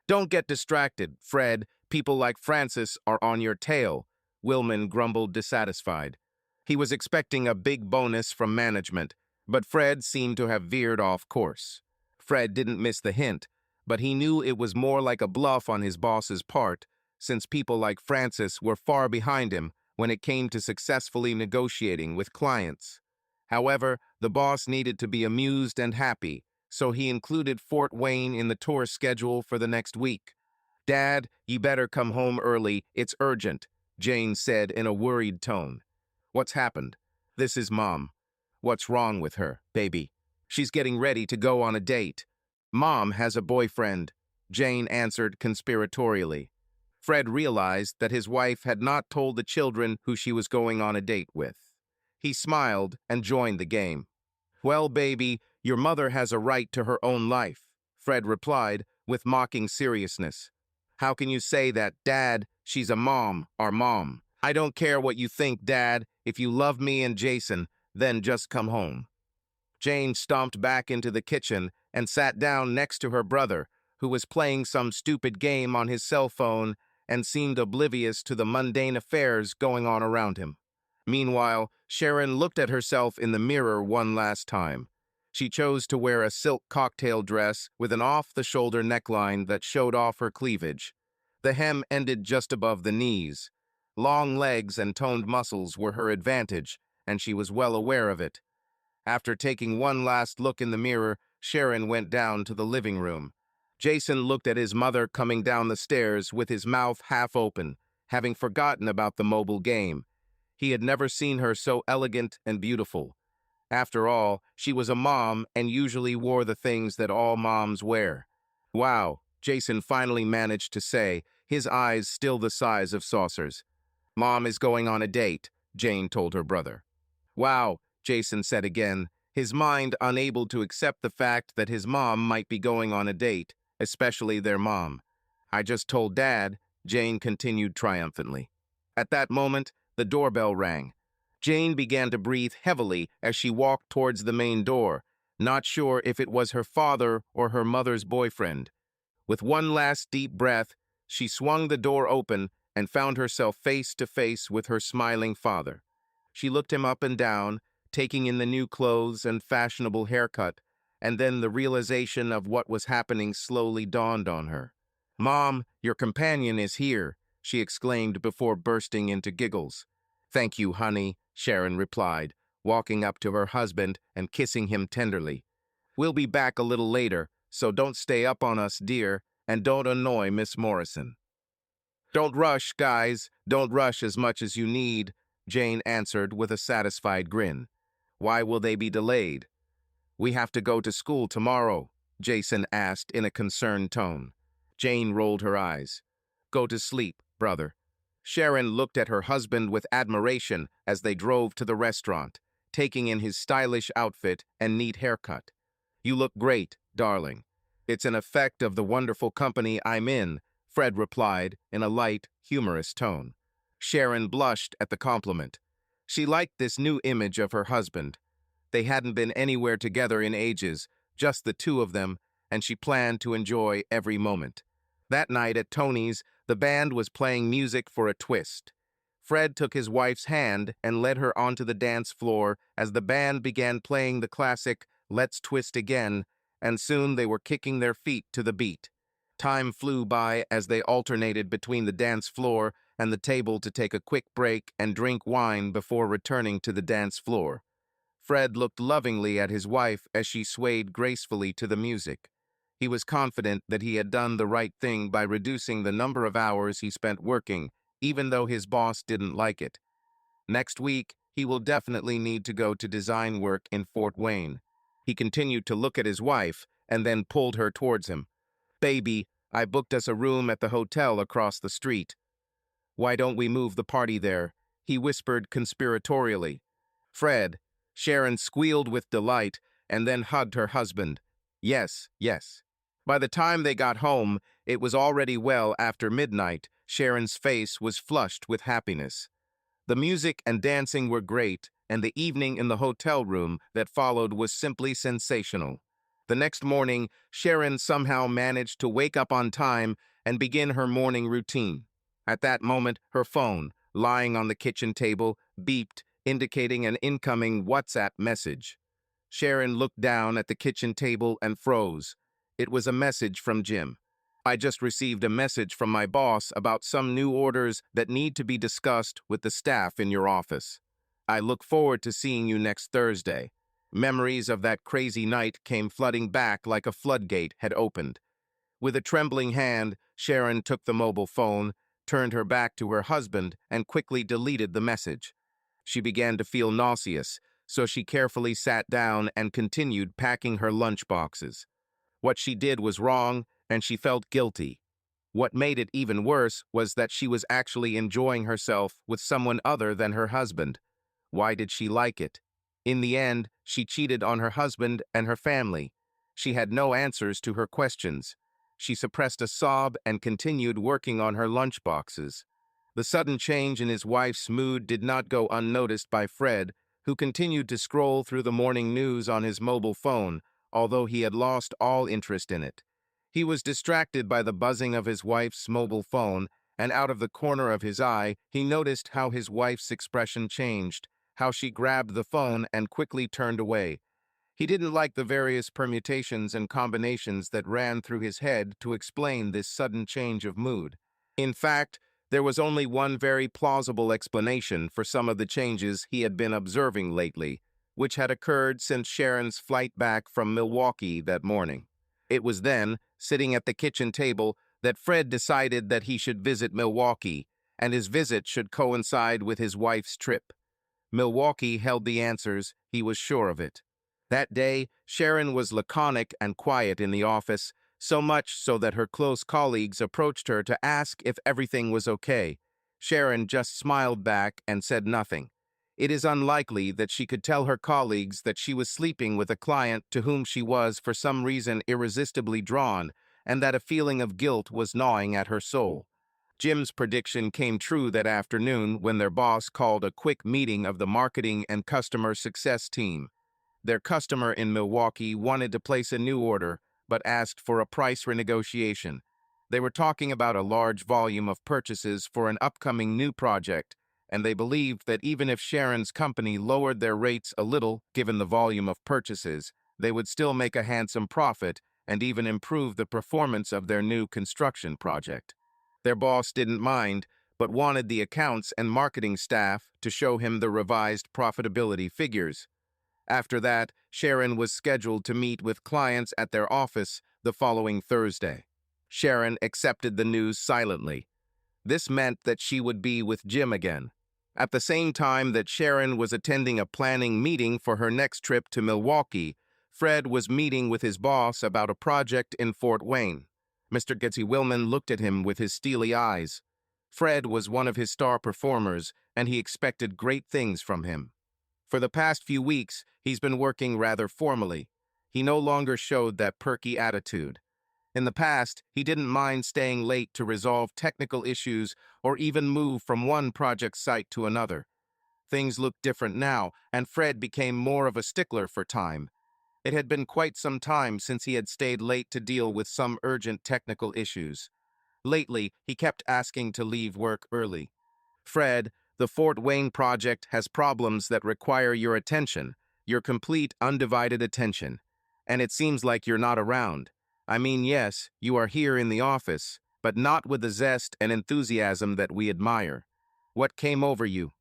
"Don't get distracted, Fred. People like Francis are on your tail," Willman grumbled, dissatisfied. He was expecting a big bonus from management, but Fred seemed to have veered off course. Fred didn't miss the hint, but he knew it was more like a bluff on his boss's part, since people like Francis were far behind him when it came to successfully negotiating with clients. However, the boss needed to be amused and happy, so he included Fort Wayne in the tour schedule for the next week. "Dad, you better come home early. It's urgent," Jane said in a worried tone. "What's happened?" This is Mom. What's wrong with her, baby? She's getting ready to go on a date. Mom has a boyfriend, Jane answered conspiratorially. Fred realized that his wife had not told the children who she was going on a date with. He smiled and joined the game. Well, baby, your mother has a right to her own life, Fred replied with mocking seriousness. How can you say that, Dad? She's a mom, our mom. I don't care what you think, Dad. If you love me and Jason, then just come home. Jane stomped back into the kitchen and sat down next to her brother, who was playing some stupid game on his cell phone and seemed oblivious to the mundane affairs going on around him. Meanwhile, Sharon looked at herself in the mirror one last time. She chose to wear a silk cocktail dress with an off-the-shoulder neckline that showed off her cleavage. The hem ended just above the knees. Long legs and toned muscles were her advantage, and she was well aware of it. After taking one last look in the mirror, Sharon went down to the living room. Jason looked at his mother coming down the stairs with his mouth half open, having forgotten about the mobile game. He had never seen her so elegant and beautiful. After all, she was a mom and usually wore the things that all moms wear. Wow, Jason finally managed to say, his eyes still the size of saucers. Mom is going on a date, Jane told her brother. Wow, Jason said again, his mind unable to accept the fact that his mom might be going on a date, especially their mom. I just told Dad, Jane continued triumphantly. At that moment, the doorbell rang. Jane began to breathe heavily as she walked towards the main door, not sure if it was her father or her mother's boyfriend. With one last deep breath, she swung the door open and found herself face to face with her smiling father. She looked him up and down, taking in the new clothes and fashionable haircut, and then the realization of what was happening slowly dawned on her. Mom, your companion is here, she exclaimed before bursting into giggles. Thank you, honey, Sharon replied, walking up to her husband and kissing him tenderly. We'll be back a little later, so don't stay up on us, dear, and don't annoy Miss Morrison. Don't rush, guys. Don't rush as much as you need, Jane answered with a satisfied grin. Why will they be delayed? We have to go to school tomorrow, Jason asked in a concerned tone. Jane rolled her eyes. Go to sleep, brother. Sharon looked at her husband with admiration as they drove to the restaurant, taking in his stylish outfit and neat haircut. You look great, darling. It's an effect of the wonderful company I'm in, Fred replied in a light, humorous tone. Sharon blushed at the compliment. She liked this new image of her husband. They hadn't been anywhere together in ages, just the two of them, and she planned to enjoy every moment. That night at Tony's, the band was playing music for a twist. Fred took his wife's hand and led her onto the dance floor as the band began playing the classic Let's Twist Again, and soon they were kicking their feet to the beat. Time flew by as they alternated between the dance floor and the table to take a quick break and drink wine before returning to the dance floor. Fred looked lovingly at his wife as she swayed gracefully to the music. He was confident that he had done the right thing by reducing the number of hours he spent working, even though his boss didn't like it. Next week, he will definitely need to go to design work in Fort Wayne. He continued to look at his wife and then pulled her towards him. Baby, I booked us a room at the hotel across the street. Why don't we move the party there? He whispered conspiratorially. Fred, Sharon squealed with delight and then hugged her husband. Yes, yes. By the time they got home, it was already well after midnight. Sharon's face was flushed with happiness. The music and dancing were great, and the evening in the hotel room that followed was simply sensational. The next morning, Sharon somehow managed to wake up on time and begin her morning routine. At that moment, her phone, lying on the kitchen table, beeped, indicating an incoming WhatsApp message. Sharon looked down at the kitchen table and froze. It was a message from Jim. I just received a message from my boss about some new orders that need to be discussed with the staff in your office. I look forward to seeing you next Thursday. Memories of that crazy night came flooding back like a floodgate had opened. With a trembling hand, Sharon took the mobile phone, turned her back to her husband, and quickly deleted the message. She began to feel nauseous, so she carefully sat down and continued packing her lunch boxes. What she did was wrong, and she felt guilty. What made it even worse was that she was actually enjoying herself with someone other than her husband. Why did she like it? In the end, she cheated on her husband and her family. She had no answers to her questions. She suppressed a sob and continued working on her lunch boxes. The sudden change in his wife's mood did not go unnoticed by Fred, who continued to scroll through the morning news on his mobile phone, although he had lost all interest in it. He was distracted by the buzzing of his wife's mobile phone, and out of the corner of his eye, he noticed how his wife's expression changed, how she grabbed the phone and quickly turned away. He didn't like the various permutations and combinations that ran through his head to explain this sudden change of mood. In fact, there was only one very plausible explanation for some of the changes he had been observing lately, which had occurred since Sharon's flight back from Milwaukee that morning. It was then, sitting at the kitchen table, that Fred decided that he should visit Milwaukee, and his visit should coincide with his wife's trip. Milwaukee held the answers, he was sure of it. That day, Sharon was laconic and quiet in the office, so much so that her close colleagues approached her to ask if everything was okay. Sharon just smiled back and said nothing. It is unlikely that she could tell her colleagues that she was sleeping with a client to whom she was for some reason irresistibly drawn, and that a feeling of guilt was gnawing at her soul. Jim's prediction came true that afternoon when their boss called a quick meeting of the marketing and customer success team. Their customer in Milwaukee wanted to place a new order, but asked for a price renegotiation. They were talking about a large volume of purchases for an upcoming new project, and they believed that even if Sharon's company lowered their rates a little, given the volume of purchases, they would still make a handsome profit and even improve the performance of their new construction project. Their boss didn't mind, but wanted the accounts and marketing staff to show him the revised profitability figures. After that, Sharon was scheduled to meet with clients at their office the following Thursday. Sharon accepted the news silently. This meant that she would be with Jim again. At the same time that Sharon was attending a planning meeting for her next trip to Milwaukee, Fred was meeting with his boss about a project in Fort Wayne. Mr. Willman looked at him with his steely eyes. Fred was one of his star performers, and he expected great things from him. For the past few weeks, he's been working rather formally. He no longer showed that perky attitude. In the past, he didn't mind staying late to resolve technical issues or even move from one project site to another. Things looked different now, and Fred became more of a stickler for time. It had been quite some time since he had stayed late to deal with some urgent technical issues. Lately, he kept asking to leave work early. Fred, the Fort Wayne project has problems that require your attention, your complete, undivided attention. And it seems like you're not around. I mean, yes, you are here in the office, but not with the zest and enthusiasm that we admire. What came over you?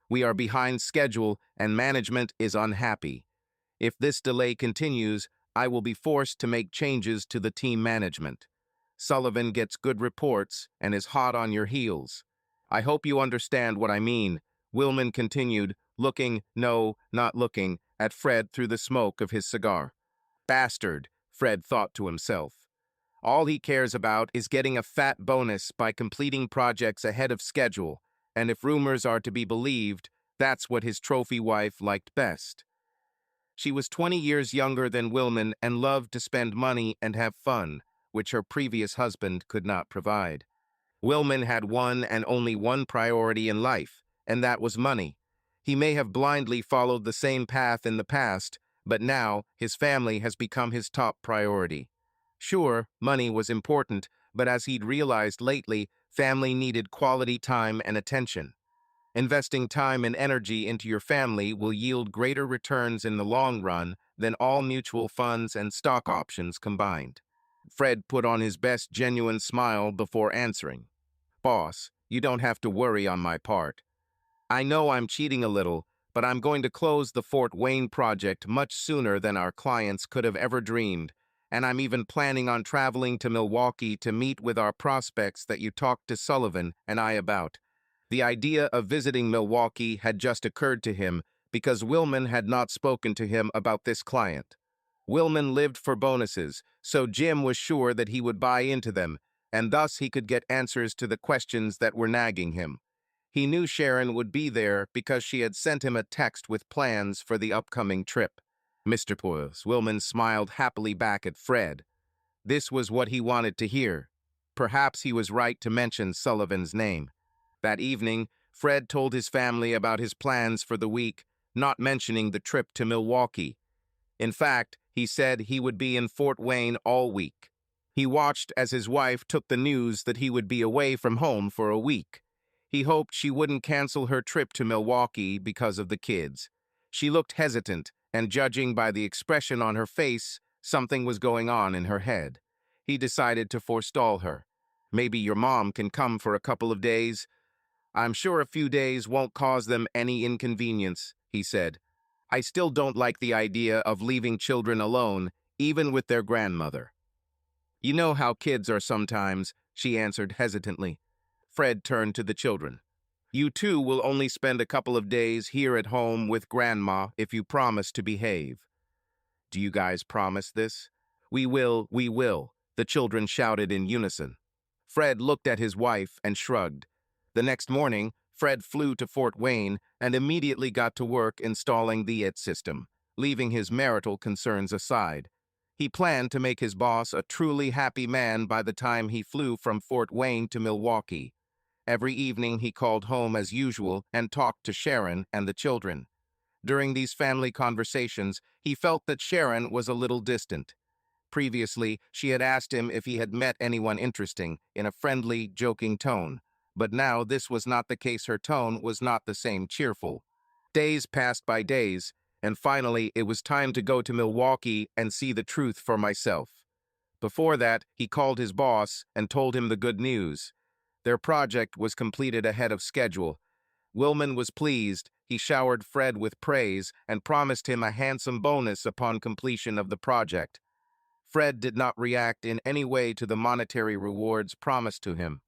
We are behind schedule, and management is unhappy. If this delay continues, I will be forced to make changes to the team management. Sullivan gets good reports and is hot on your heels. I hope you understand what I mean, Willman continued, looking, no, not looking, at Fred through the smoke of his cigar. Bastard, Fred thought to himself. All he cares about is getting a fat bonus by completing projects ahead of schedule, and if rumors are to be believed, that's what his trophy wife liked best. She was 20 years younger than Willman and loved to spend money and have fun, which her previous husband could not provide. Willman had one and only one priority in life, and that was money. He may have blindly followed the same path in the past, but now his family has become his top priority. Sure, money was important, but as he'd realized lately, family needed quality time and attention. Investing time and energy into your family will yield greater returns in the long run than all mutual funds and stock options combined. Fred put on his best genuine smile before answering. Boss, you don't have to worry on my part. I know I'm cheating a little, but I'm going to close the Fort Wayne project much sooner than our clients could have ever dreamed, and I'm even planning on traveling to Milwaukee to meet with our prospects that you talked to Sullivan and I about. The idea of visiting Milwaukee had just occurred to him because Willman had not spoken to him about this client. Willman lived for bonuses, so Jim was sure that he would buy into them, and thus he could get answers to the questions that were nagging him. He knew Sharon would be there because she had sent him a text with plans for the upcoming trip. Mr. Poyles, Willman smiled happily back at Fred. This was what he wanted to hear. Perhaps he was right to mention Sullivan's name. That evening, Fred told his family about his plans for the week, not mentioning the trip to Milwaukee. In fact, he said he would be in Fort Wayne all week. He watched as his wife took the news that he would be away from home for a week. He hoped she wouldn't cancel her trip to Milwaukee because of the kids. She looked hesitant, and judging by the expression on her face, something was going on in her head. He decided to forestall her. Maybe your mom can come for a couple of days. I'm sure a few days won't cause them any inconvenience, he said. I still don't like the idea of leaving children alone, even with their grandmother. You know how kids are sometimes, she answered hesitantly. Fred turned to the children. You two will only spend a couple of days here at home with Grandma if you promise to behave. Do you guys promise this? We will, the children shouted in unison. Fred looked at his wife and shrugged. The next morning, Fred flew to Fort Wayne and immediately got to work installing the IT system, leaving his marital concerns aside. He planned to make his boss a truly happy man by the time he flew from Fort Wayne to Milwaukee. Every evening he called home as usual and talked to Sharon and the children. During these family conversations, he felt that Sharon was a little distant. Previously, she had asked him if he had met anyone interesting, in a friendly, joking tone. But now this was not the case. Her tone was not the same cheerful. Days passed by days, and finally it was time to go to Milwaukee and see the truth for myself. Before that, he called his boss and told him the good news. Their project was completed ahead of schedule. Willman was pleased. He showered Fred with praise and promised him a handsome bonus upon completion of the project. Fred did not react in any way to the monetary rewards promised to him.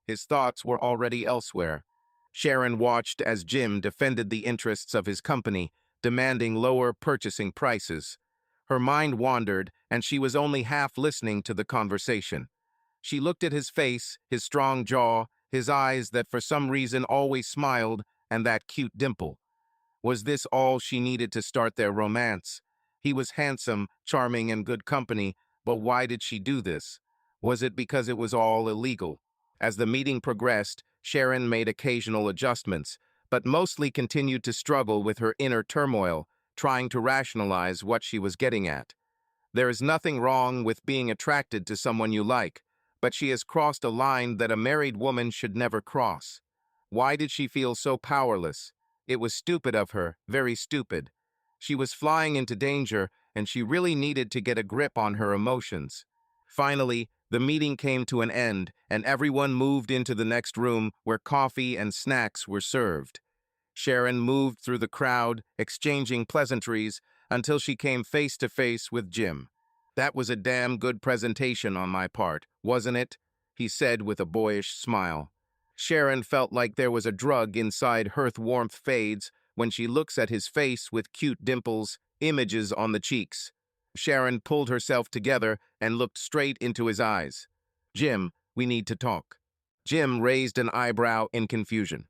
His thoughts were already elsewhere. Sharon watched as Jim defended the interests of his company, demanding lower purchasing prices. Her mind wandered, and she was only half listening to the conversation. She looked at his face, his strong jaw, his eyes that for some reason always smiled, and that cute dimple. Was this all she needed to start their romance? He was handsome, charming, and good company, but why did she do this? Was it because it was all illegal? As the meeting progressed, Sharon made occasional adjustments, but mostly continued to struggle with her inner turmoil, trying to rationalize what she was getting at. There is nothing wrong with being attracted to someone you like, but she has crossed a line that a married woman should never cross. Why did she feel so powerless? It was stupid of her, very stupid. She was flying into danger, and she really needed to get a grip on her emotions. Finally, the meeting came to an end, and everyone moved into the next room where coffee and snacks were served. Sharon moved through the crowd, exchanging pleasantries, until she came face to face with Jim. That was a damn good presentation on my part, wasn't it? He said with a boyish smile. Sharon felt like there was a drug inside her. Warmth fades when she looks at his face with cute dimples, images on the cheeks. Sharon pulled herself together and looked straight into his eyes. Jim, we need to talk. Jim raised an eyebrow in confusion.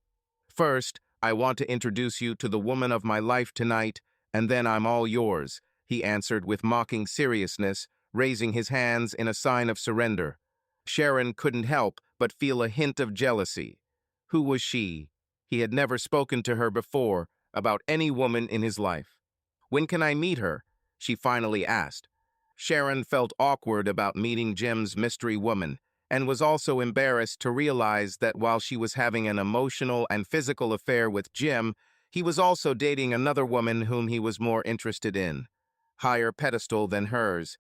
First, I want to introduce you to the woman of my life tonight, and then I'm all yours, he answered with mocking seriousness, raising his hands in a sign of surrender. Sharon couldn't help but feel a hint of jealousy. Who was she? He had never spoken to her before about any woman in his life. When can I meet her? She finally asked. Sharon felt awkward about meeting Jim's mystery woman, and was also embarrassed to realize that while she was having an emotional and physical affair with Jim, he was also dating another woman whom he was more interested in. Higher pedestal than hers.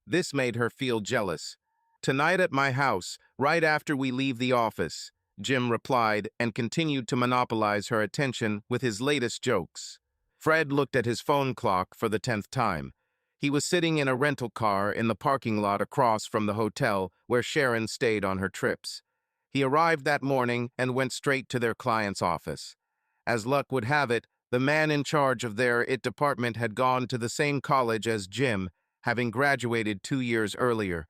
This made her feel jealous. Tonight at my house, right after we leave the office, Jim replied and continued to monopolize her attention with his latest jokes. Fred looked at his phone clock for the 10th time. He was sitting in a rental car in the parking lot across from the hotel where Sharon stayed on her trips. He arrived that morning and went straight to their client's office. As luck would have it, the man in charge of their IT department had gone to the same college as Jim, having graduated 2 years earlier.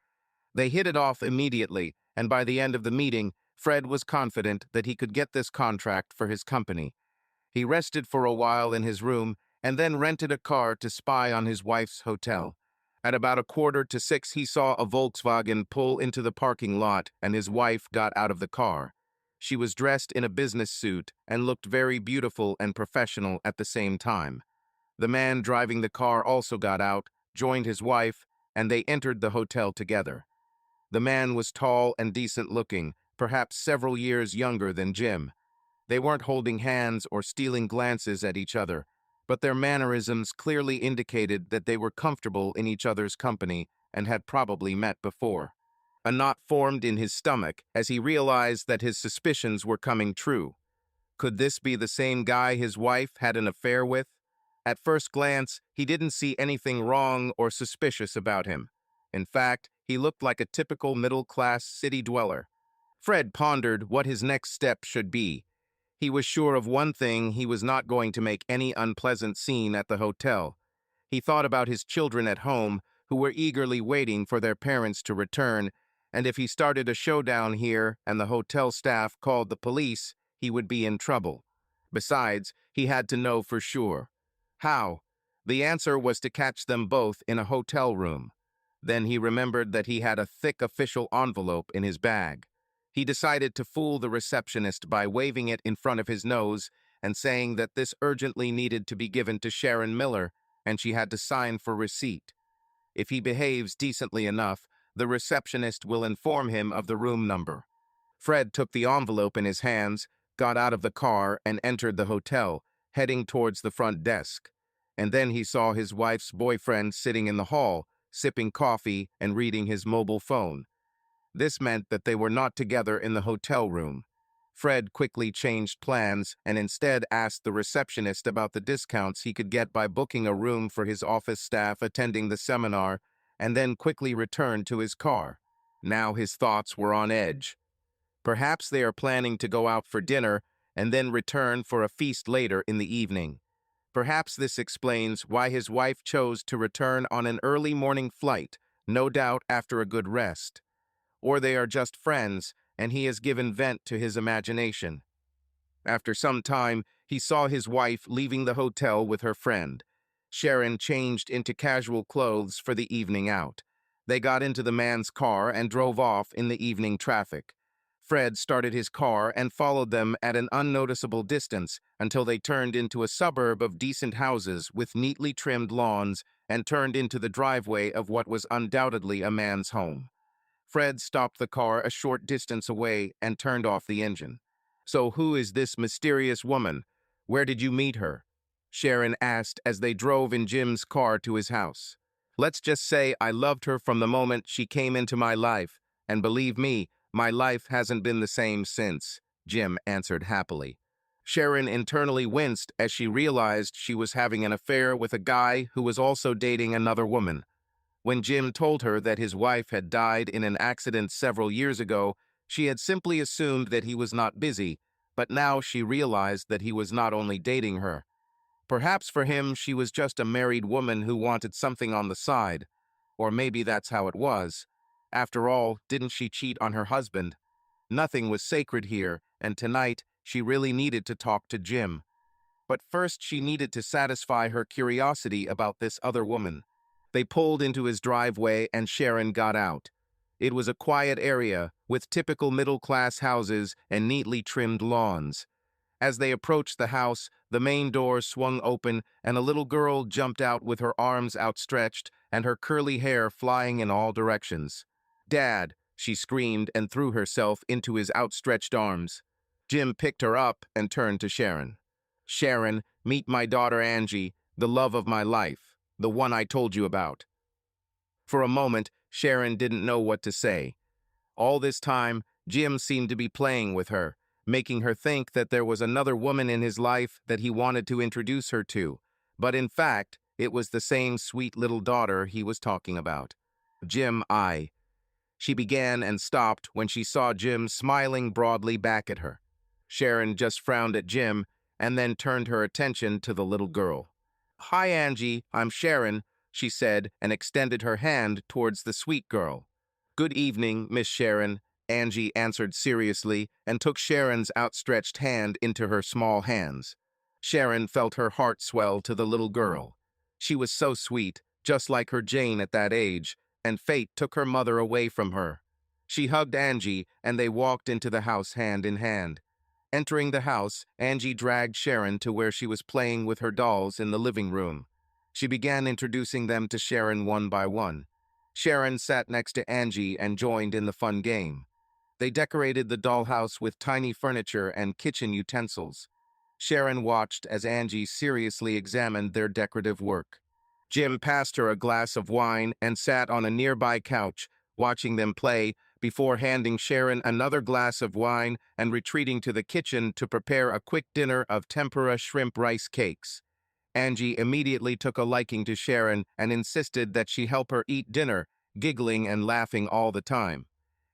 They hit it off immediately, and by the end of the meeting, Fred was confident that he could get this contract for his company. He rested for a while in his room and then rented a car to spy on his wife's hotel. At about 5:45, he saw a Volkswagen pull into the parking lot and his wife got out of the car. She was dressed in a business suit and looked very beautiful and professional at the same time. The man driving the car also got out, joined his wife, and they entered the hotel together. The man was tall and decent looking, perhaps several years younger than Jim. They weren't holding hands or stealing glances at each other, but their mannerisms clearly indicated that they were comfortable in each other's company and had probably met before. A knot formed in his stomach as he realized that his suspicions were coming true. Could this be the same guy his wife had an affair with? At first glance, he didn't see anything wrong or suspicious about him. In fact, he looked like a typical middle-class city dweller. Fred pondered what his next step should be. He was sure of one thing: he was not going to make any unpleasant scene at the hotel. He thought about his children at home, who were eagerly waiting for their parents to return, and if he started a showdown here and the hotel staff called the police, he would be in trouble. Besides, he had to know for sure. How? The answer was to catch them both in a hotel room. Then he remembered that he had a thick official envelope in his bag. He decided to fool the receptionist by waving it in front of his nose and saying that this urgently needed to be given to Sharon Miller and she had to sign for receipt. If he behaves decently enough, the receptionist will inform him of the room number. Fred took the envelope in his hands, got out of the car, and entered the hotel, heading towards the front desk. And then he saw his wife's boyfriend sitting in the hall, sipping coffee and reading his mobile phone. This meant that they were not together in the hotel room. Fred quickly changed plans and instead asked the receptionist about the discounts he could get by booking a room for his office staff attending the seminar, and then quickly returned to his car. Now his thoughts were on edge. Perhaps they are planning to go out for dinner and then return for a feast later in the evening. Perhaps this explains why his wife chose to return on an early morning flight, no doubt after a good rest. Or they are just friends, and he has given vent to his imagination. After some time, he saw his wife leaving the hotel with her friend. Sharon changed into casual clothes for the evening out. They got into the man's car and drove off in the evening traffic. Fred started his car and followed them at an unnoticeable distance until they turned into a suburb of decent houses with neatly trimmed lawns and turned into the driveway of what was undoubtedly a man's home. Fred stopped the car a short distance away and turned off the engine. "So who is this mysterious woman? Where did you meet her?" Sharon asked as they drove in Jim's car to his house. "Let's just say I loved her from the moment she came into my life, and believe me, my life hasn't been the same since," Jim answered happily. Sharon internally winced as she realized she was having an affair with a guy who was also dating another woman. When Jim told her that his wife had died in an accident several years ago, she had simply assumed that he was not busy, but now she realized that he was not only dating her. Perhaps for him she was just a married woman who wanted something on the side. Or maybe that's how it was. After all, didn't she cheat on her husband? Nothing was sacred here, and tonight she really needed to talk to Jim. But first she needed to satisfy her curiosity about this other woman. They pulled into his driveway and Sharon got out. It was a quiet area with typical middle-class houses and neatly trimmed lawns. As they approached the house, the main door swung open and a little girl jumped out with her arms outstretched and her curly hair flying in all directions. "Dad!" she screamed and threw herself into his outstretched arms. Jim picked her up and turned to Sharon. "Sharon, meet my daughter Angie, the love of my life, the one I told you about." For a moment, Sharon didn't know what to say. All this time, Jim seemed to be playing with her, making her think that there was another woman in his life that he wanted to introduce her to. But in fact, it was the same sweet little daughter he was talking about. Jim, She began and stopped when she saw Jim smiling broadly back at her. Sharon just frowned at Jim and then turned her attention to the little girl. "Hi, Angie, I'm Sharon," she said and extended her hand towards the sweet girl. "Good evening, Miss Sharon," Angie answered seriously and took Sharon's outstretched hand into her small hands. Sharon felt her heart swell to the little girl. She was so sweet, just like her Jane at that age, and fate took her mother away from her. She hugged Angie, and they walked into the house hand in hand. Entering the house, Angie dragged Sharon to where she was playing with her dolls in the living room. She began introducing them to Sharon one by one. Sharon sat next to Angie and joined in the fun game. They decorated the dollhouse with tiny furniture and kitchen utensils. Sharon watched as Angie seriously examined their decorative work. Jim passed her a glass of wine and sat on a nearby couch, watching them play, before handing Sharon another glass of wine and retreating to the kitchen to prepare a quick dinner of tempura shrimp rice cakes. Angie immediately took a liking to Sharon and insisted that she help her eat dinner, giggling and laughing all the time.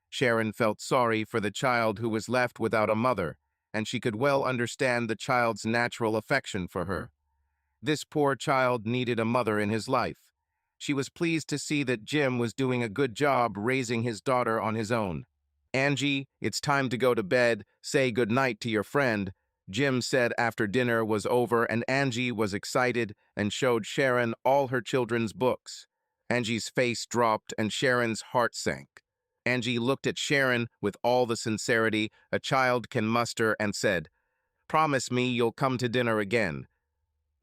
Sharon felt sorry for the child who was left without a mother, and she could well understand the child's natural affection for her. This poor child needed a mother in his life. She was pleased to see that Jim was doing a good job raising his daughter on his own. "Angie, it's time to go to bed. Say good night to your friend," Jim said after dinner was over, and Angie was excited and showed Sharon all her children's books. Angie's face dropped and Sharon's heart sank. Angie looked at Sharon with all the sincerity a child can muster and said, "Promise me you'll come to dinner again.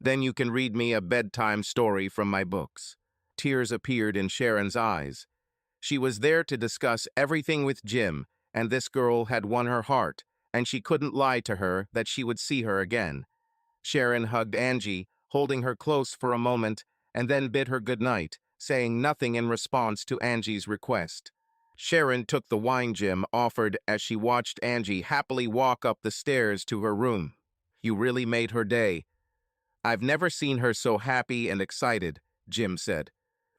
Then you can read me a bedtime story from my books." Tears appeared in Sharon's eyes. She was there to discuss everything with Jim, and this girl had won her heart, and she couldn't lie to her that she would see her again. Sharon hugged Angie, holding her close for a moment, and then bid her good night, saying nothing in response to Angie's request. Sharon took the wine Jim offered as she watched Angie happily walk up the stairs to her room. "You really made her day. I've never seen her so happy and excited," Jim said.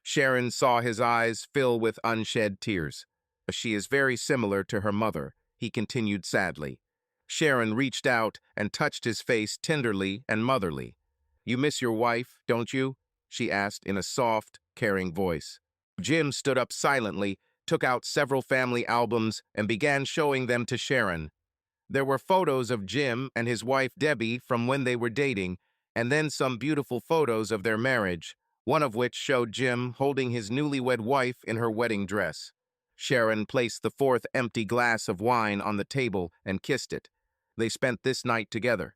Sharon saw his eyes fill with unshed tears. "She is very similar to her mother," he continued sadly. Sharon reached out and touched his face tenderly and motherly. "You miss your wife, don't you?" she asked in a soft, caring voice. Jim stood up silently, took out several family albums, and began showing them to Sharon. There were photos of Jim and his wife Debbie from when they were dating, and then some beautiful photos of their marriage, one of which showed Jim holding his newlywed wife in her wedding dress. Sharon placed the fourth empty glass of wine on the table and kissed it. They spent this night together.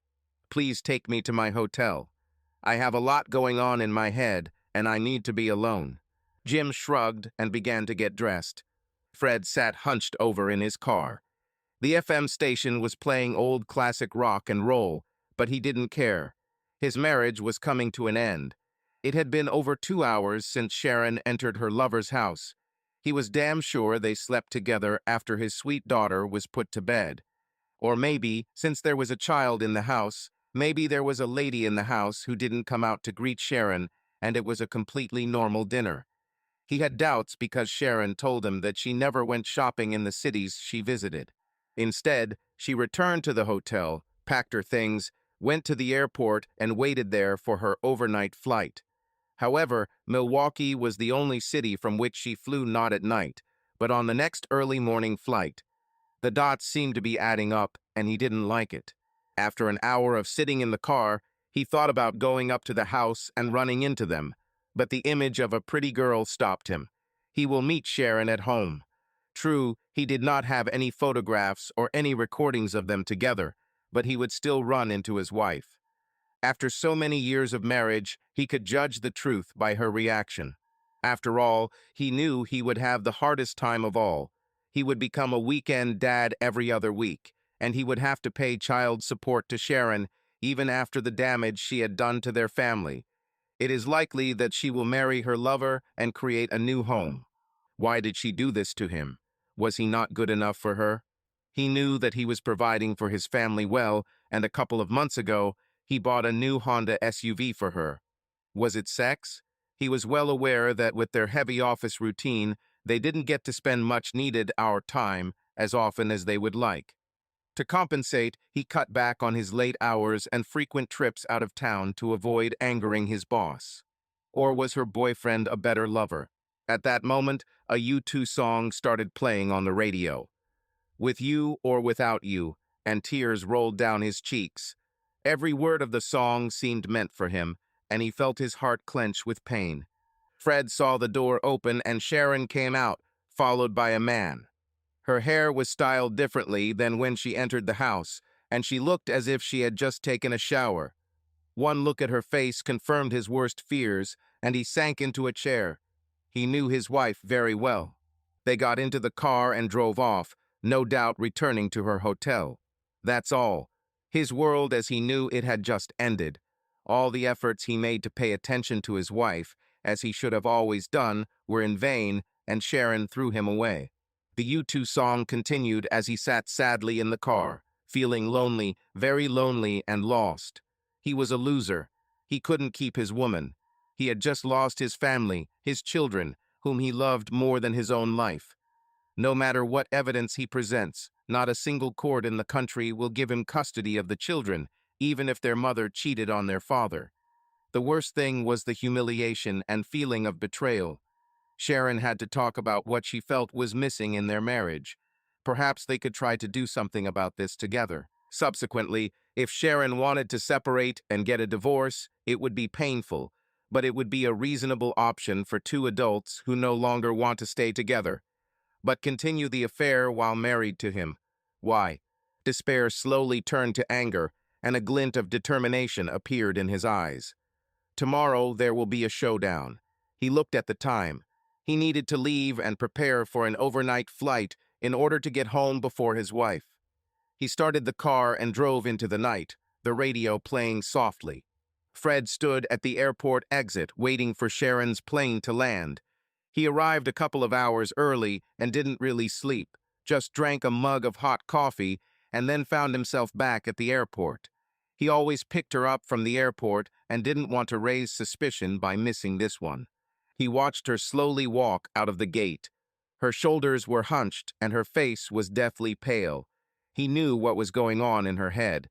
"Please take me to my hotel. I have a lot going on in my head, and I need to be alone." Jim shrugged and began to get dressed. Fred sat hunched over in his car. The FM station was playing old classic rock and roll, but he didn't care. His marriage was coming to an end. It had been over 2 hours since Sharon entered her lover's house. He was damn sure they slept together after his sweet daughter was put to bed. Or maybe, since there was a child in the house, maybe there was a lady in the house who didn't come out to greet Sharon, and it was a completely normal dinner. He had doubts because Sharon told him that she never went shopping in the cities she visited. Instead, she returned to the hotel, packed her things, went to the airport, and waited there for her overnight flight. However, Milwaukee was the only city from which she flew not at night, but on the next early morning flight. The dots seemed to be adding up, and he didn't like it. After an hour of sitting in the car, he thought about going up to the house and running into them, but the image of a pretty girl stopped him. He will meet Sharon at home. True, he did not have any photographs or any recordings of them together, but he would still run into his wife. After so many years of marriage, he could judge the truth by her reaction. After all, he knew he would have the hardest time of all. He would become a weekend dad every other week, and he would have to pay child support to Sharon even after the damage she had done to their family. It is likely that she will marry her lover and create a new home. Why did she do this to him? Was he not good enough for her? He knew that he was providing for his family well, and a couple of months ago, he bought a new Honda SUV for her. Was it sex? He was well aware that with their heavy office routine, They didn't get to spend much needed our time as often as they would like. To compensate, he cut back on his late hours and frequent trips out of town to avoid angering his boss. Or was her boyfriend a better lover? At that moment, a U2 song started playing on the radio. With you or without you, and tears rolled down his cheeks. Every word of the song seemed meant for him, and he felt his heart clench with pain. Fred saw the door open and Sharon came out, followed by a man. Her hair was styled differently than when she entered the house, and she looked as if she had just taken a shower. One look at her face confirmed his worst fears, and he sank into a chair. He knew his wife very well. They got into the car and drove off, no doubt returning to her hotel. That's all. His world as he knew it had just ended. All the efforts he made to pay attention to his wife, as he should have always done, were in vain, and Sharon threw him away. The U2 song continued as he sat sadly in the car, feeling lonely, very lonely and lost. He was a loser. He couldn't keep his woman. He had just lost his family, his children, whom he loved more than his own life. No matter what evidence he presents, not a single court in the country will give him custody of the children, even if their mother cheated on their father. The worst thing was the humiliation and feeling of betrayal. Sharon had to talk about what she felt was missing in their marriage. Perhaps they could try to do something about this together. Subsequently, if Sharon wanted to separate and get a divorce, it would be painful, but it would be a reasonable option for two adults who no longer want to stay together, but continue the affair while married to him. Why? Despair slowly turned to anger, and a glint of determination appeared in his eyes. Tomorrow there will be a showdown. He looked at the time. He needed to leave and prepare for an overnight flight in order to get home before his wife. He started the car and drove into the night, the radio playing softly. Fred stood at the airport exit waiting for Sharon's plane to land. He arrived a couple of hours early and didn't really sleep, just drank a mug of hot coffee and then found himself back at the airport. He always picked her up from the airport and didn't want to raise suspicion by missing this one. He watched her slowly walk out of the gate. Her shoulders were hunched and her face was deathly pale. He knew what was going on in her head.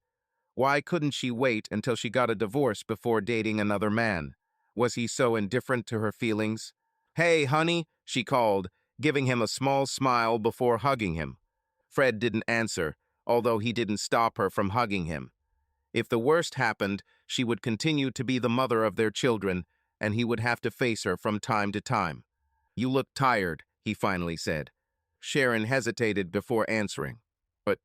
Why couldn't she wait until she got a divorce before dating another man? Was he so indifferent to her feelings? "Hey, honey," she called, giving him a small smile before hugging him. Fred didn't answer, although he didn't stop her from hugging him. If the worst happened, she would continue to be the mother of their children, and he would have to face her from time to time. "You look tired," he finally said. Sharon hesitated before answering. "But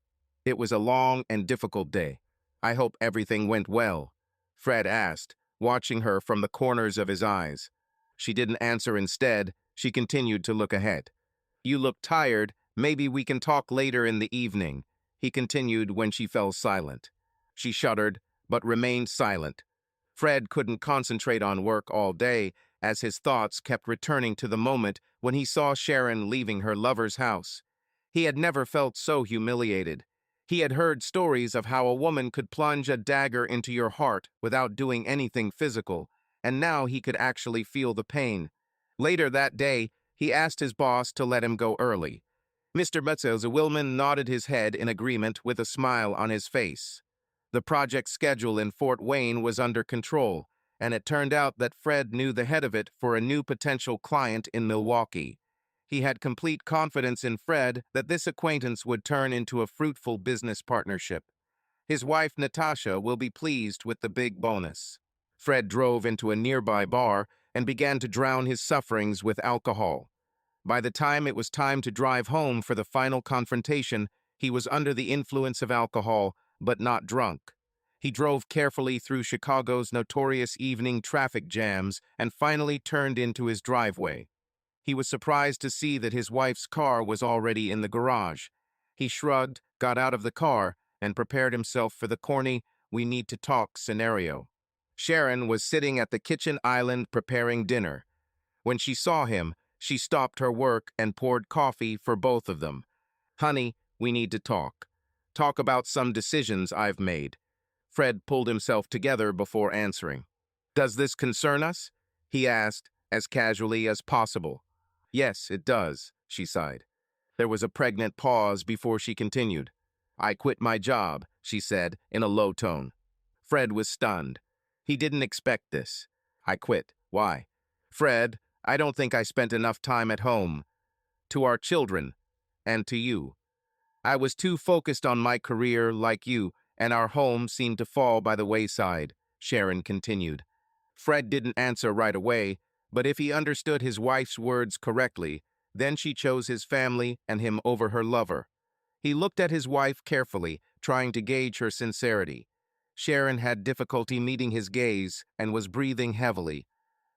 it was a long and difficult day. I hope everything went well," Fred asked, watching her from the corners of his eyes. She didn't answer. Instead, she continued to look ahead. "You look tired. Maybe we can talk later in the evening," he continued when she fell silent. She shuddered, but remained silent. Fred couldn't concentrate on work all day, as his thoughts kept returning to the moment when he saw Sharon leaving her lover's house. He had never felt so humiliated. He had heard stories of how a woman could plunge a dagger into your heart without doing anything physical, and now he could actually feel the pain. Later that day, he asked his boss to let him go early. Mr. Wilman nodded his head in agreement with a smile on his face. The project schedule in Fort Wayne was under control, and it turned out that Fred knew the head of it for a new potential client in Milwaukee. He had complete confidence in Fred that this acquaintance would turn into a fruitful business partnership. His wife, Natasha, will be pleased with the big bonus. Fred drove into a nearby bar and began to drown his sufferings with alcohol. By the time it was time to drive home for the final confrontation, he was under the influence of alcohol, but not drunk. He drove carefully through Chicago's notorious evening traffic jams and finally turned into his driveway. He was surprised to see that his wife's car was already in the garage. He shrugged, got out of the car, and prepared himself for the corny, "we need to talk" scenario. Sharon was sitting at the kitchen island preparing dinner. When she saw him, she stopped her work and poured coffee for both of them. "Honey, we need to talk. Talk about some decisions I've made." Fred pulled himself together before answering. "Does this concern us?" he asked, as casually as possible. Yes, it does, she sighed. There was a pregnant pause before she continued. I quit my job, she said in a low tone. Fred was stunned. He didn't expect this. I quit. Why? Fred, I don't think I spent enough time at home. To our children. And to you. I was too focused on my career like you, and our home seemed to fall by the wayside, Sharon continued. Fred didn't answer right away, but if he understood his wife's words correctly, then she chose his family and him over her lover. He looked at his wife carefully, trying to gauge her sincerity. Sharon had difficulty meeting his gaze and was breathing heavily.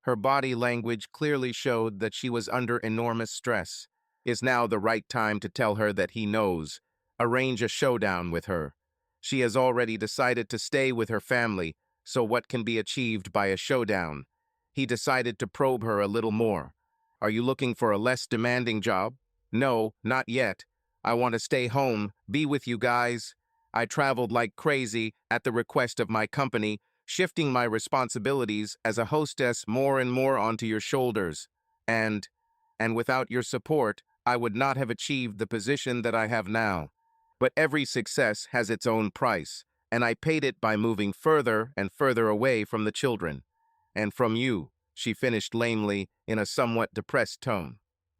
Her body language clearly showed that she was under enormous stress. Is now the right time to tell her that he knows. Arrange a showdown with her. She has already decided to stay with her family, so what can be achieved by a showdown? He decided to probe her a little more. Are you looking for a less demanding job? No, not yet. I want to stay home, be with you guys. I traveled like crazy at the request of my company, shifting my responsibilities as a hostess more and more onto your shoulders. And without your support, I would not have achieved the position that I have now. But every success has its own price, and I paid it by moving further and further away from the children. And from you, she finished lamely in a somewhat depressed tone.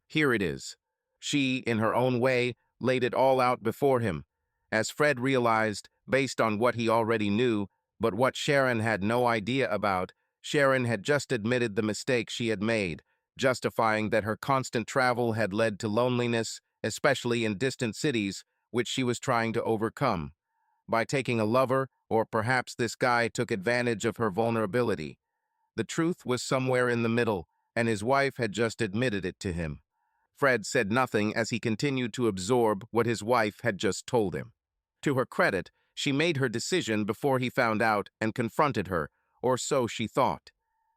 Here it is. She, in her own way, laid it all out before him. As Fred realized, based on what he already knew, but what Sharon had no idea about, Sharon had just admitted the mistake she had made, justifying that her constant travel had led to loneliness, especially in distant cities, which she was trying to overcome. By taking a lover, or perhaps this guy took advantage of her vulnerability. The truth was somewhere in the middle, and his wife had just admitted it to him. Fred said nothing as he continued to absorb what his wife had just told him. To her credit, she made her decision before he found out and confronted her, or so she thought.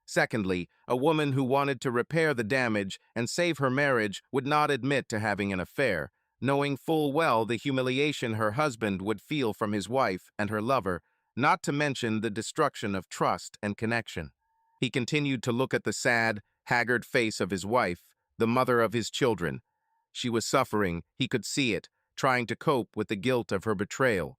Secondly, a woman who wanted to repair the damage and save her marriage would not admit to having an affair, knowing full well the humiliation her husband would feel from his wife and her lover, not to mention the destruction of trust and connection. He continued to look at the sad, haggard face of his wife, the mother of his children. She was suffering, he could see it, trying to cope with the guilt of her betrayal.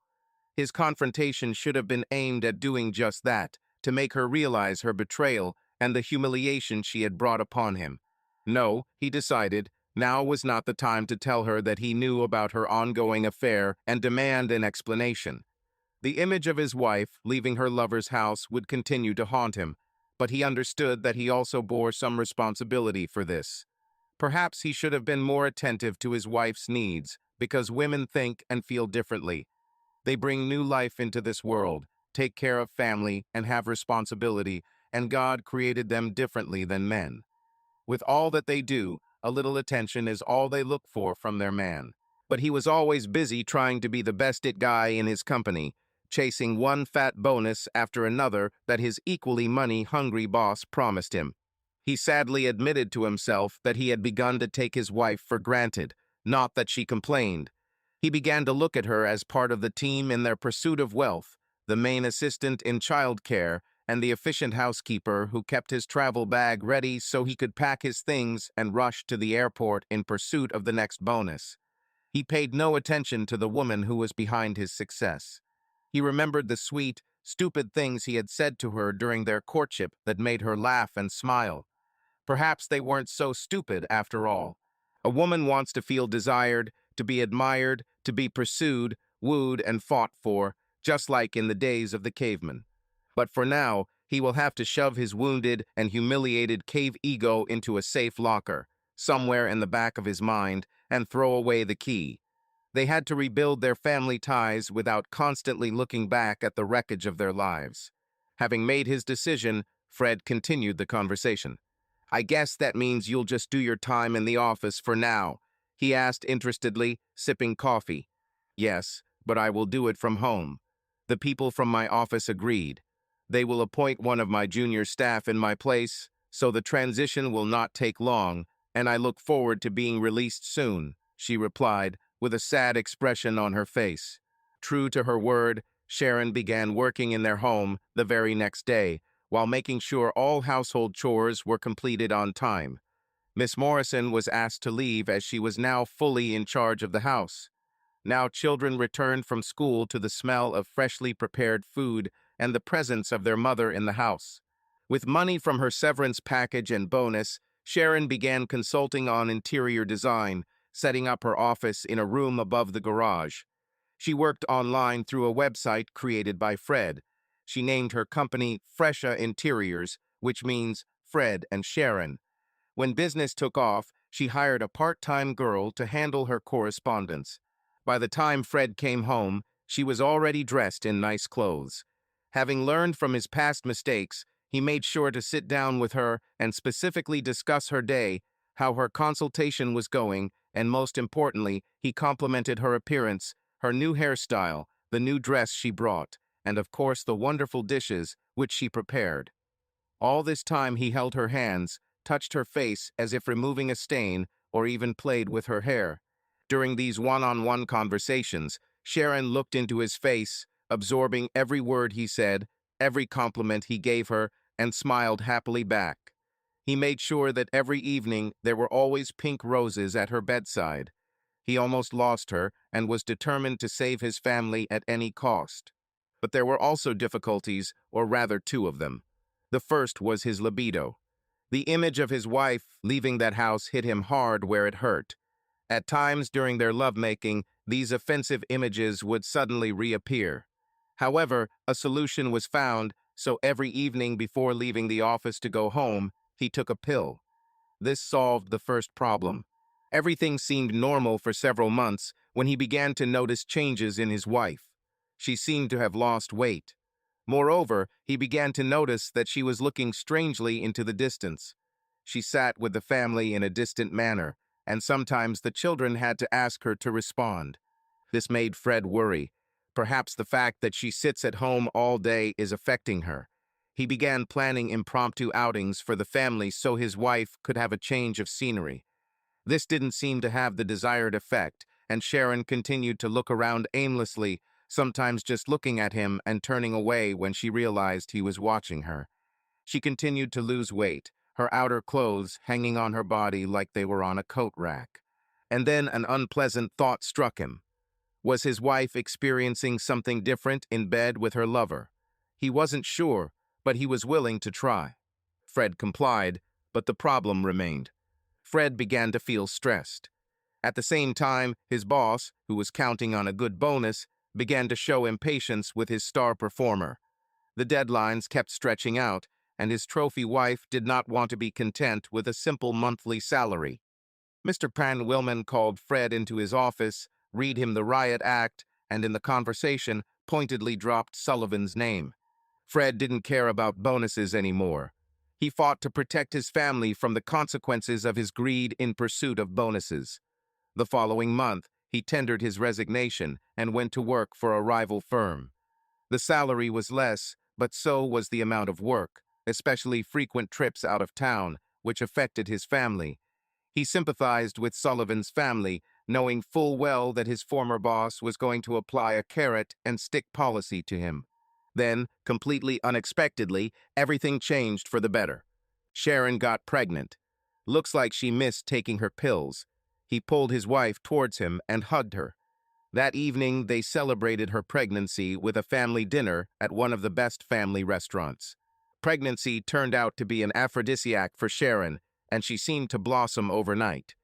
His confrontation should have been aimed at doing just that, to make her realize her betrayal and the humiliation she had brought upon him. No, he decided, now was not the time to tell her that he knew about her ongoing affair and demand an explanation. The image of his wife leaving her lover's house would continue to haunt him, but he understood that he also bore some responsibility for this. Perhaps he should have been more attentive to his wife's needs, because women think and feel differently. They bring new life into this world, take care of family, and have responsibility, and God created them differently than men. With all that they do, a little attention is all they look for from their man. But he was always busy trying to be the best it guy in his company, chasing one fat bonus after another that his equally money-hungry boss promised him. He sadly admitted to himself that he had begun to take his wife for granted, not that she complained. He began to look at her as part of the team in their pursuit of wealth, the main assistant in childcare, and the efficient housekeeper who kept his travel bag ready so he could pack his things and rush to the airport in pursuit of the next bonus. He paid no attention to the woman who was behind his success. He remembered the sweet, stupid things he had said to her during their courtship that made her laugh and smile. Perhaps they weren't so stupid after all. A woman wants to feel desired, to be admired, to be pursued, wooed, and fought for, just like in the days of the cavemen. But for now, he will have to shove his wounded and humiliated cave ego into a safe locker, somewhere in the back of his mind, and throw away the key. They had to rebuild their family ties without constantly looking back at the wreckage of their lives. Having made his decision, Fred continued the conversation. I guess that means you'll just do your time in the office for now, he asked interestedly, sipping coffee. Yes, but I will do it from home. The people from my office agreed. They will appoint one of my junior staff in my place, so the transition will not take long, and I look forward to being released soon, she replied, with a sad expression on her face. True to her word, Sharon began working in their home the very next day, while making sure all household chores were completed on time. Miss Morrison was asked to leave as she was now fully in charge of the house. Now children returned from school to the smell of freshly prepared food and the presence of their mother in the house. With money from her severance package and bonus, Sharon began consulting on interior design, setting up her office in a room above the garage. She worked online through a website created by Fred. She named her company Fresha Interiors, which means Fred and Sharon. When business took off, she hired a part-time girl to handle her correspondence. By the time Fred came home, she was already dressed in nice clothes. Having learned from his past mistakes, he made sure to sit down with her and specifically discuss her day, how her consultation was going, and most importantly, he complimented her appearance, her new hairstyle, the new dress she brought, and of course the wonderful dishes which she prepared. All this time he held her hands, touched her face as if removing a stain, or even played with her hair. During these one-on-one conversations, Sharon looked into his face, absorbing every word he said, every compliment he gave her, and smiled happily back. He made sure that every evening there were always pink roses at her bedside. He almost lost her and was determined to save his family at any cost. But there were also difficulties, or rather two of them. The first was his libido. The image of his wife leaving that house hit him hard where it hurt. At times during their lovemaking, these offensive images would suddenly reappear. However, a solution was found, so every evening before leaving the office to go home, he took a pill. This solved the first problem. Everything seemed normal for several months when he began to notice changes in his wife. She seemed to have lost weight. Moreover, he began to notice that she was looking strangely into the distance. She sat with the family in a distant manner, and sometimes the children had to ask her to respond. This made Fred worry. Perhaps the fact that she sits at home all day is affecting her. He began planning impromptu outings for the family so his wife could have a change of scenery. This didn't seem to have the desired effect, and Sharon continued to look around aimlessly, sometimes just looking at him and turning away when she realized he was watching her. She continued to lose weight, her outer clothes hanging on her body like they were on a coat rack. And then an unpleasant thought struck him. Was his wife experiencing something different in bed with her lover? He wasn't sure, but he was willing to try. Fred complied, but the problem remained. Fred began to feel stressed. At the same time, his boss, who was counting on a good bonus, began to show impatience with his star performer. The deadlines kept stretching out, and his trophy wife did not want to be content with a simple monthly salary. Mr. Pan-Wilman called Fred into his office, read him the riot act, and in the conversation pointedly dropped Sullivan's name. Fred didn't care about bonuses anymore. He fought to protect his family from the consequences of his greed in pursuit of bonuses. The following month, he tendered his resignation and went to work for a rival firm. The salary was less, but so was the amount of work, especially frequent trips out of town, which affected his family. He sympathized with Sullivan's family, knowing full well that his former boss was going to apply a carrot-and-stick policy to him. Then, completely unexpectedly, everything changed for the better. Sharon got pregnant. Looks like she missed taking her pills. He pulled his wife towards him and hugged her. That evening, they celebrated her pregnancy with a family dinner at one of the best family restaurants. Pregnancy turned out to be an aphrodisiac for Sharon, and she seemed to blossom overnight.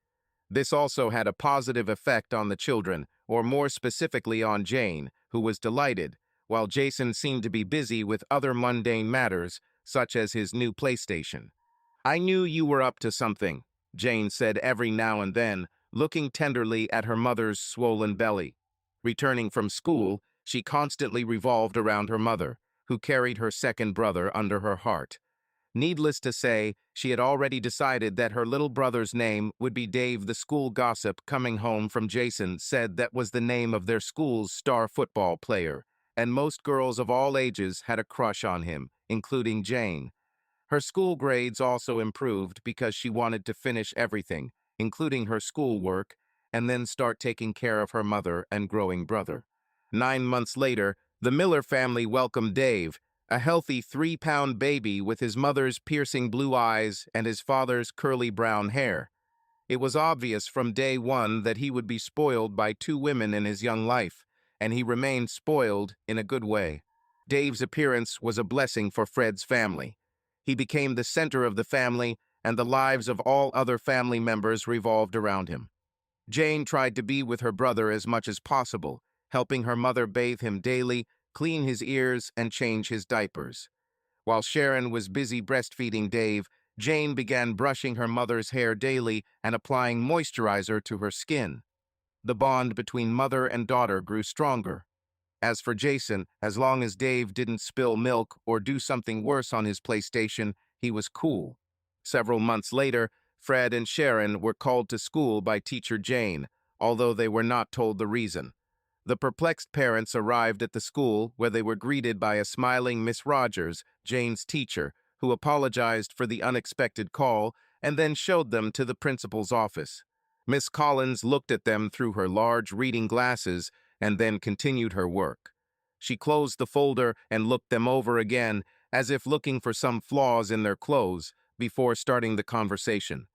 This also had a positive effect on the children, or more specifically on Jane, who was delighted, while Jason seemed to be busy with other mundane matters, such as his new PlayStation. "I knew you were up to something," Jane said every now and then, looking tenderly at her mother's swollen belly. Returning from school, she constantly revolved around her mother, who carried her second brother under her heart. Needless to say, she had already decided that her little brother's name would be Dave. The school gossip coming home from Jason said that was the name of their school's star football player, and most girls of all ages had a crush on him, including Jane. Her school grades also improved because she wanted to finish everything, including her schoolwork, and then start taking care of her mother and growing brother. 9 months later, the Miller family welcomed Dave, a healthy 3-pound baby with his mother's piercing blue eyes and his father's curly brown hair. It was obvious from day one that he would be spoiled by two women in his young life, and he remained spoiled in a good way. Dave's appearance was a blessing for Fred's family. He became the center of the family, and the lives of all other family members revolved around him. Jane tried to be with her brother as much as possible, helping her mother bathe him daily, clean his ears, and change his diapers. While Sharon was busy breastfeeding Dave, Jane began brushing her mother's hair daily and applying moisturizer to her skin. The bond between mother and daughter grew stronger. As for Jason, as long as Dave didn't spill milk or do something worse on his PlayStation, he was cool. Several months later, Fred and Sharon were called to school by teacher Jane, although they were not told the reason. The perplexed parents arrived at the school, where they were greeted by a smiling Miss Rogers, Jane's teacher, who apologized for the unexpected call and then showed them to the principal's office. Miss Collins looked at them through her large reading glasses and then continued her work. She closed the folder and looked them over again, as if looking for some flaws in their clothes, before starting the conversation.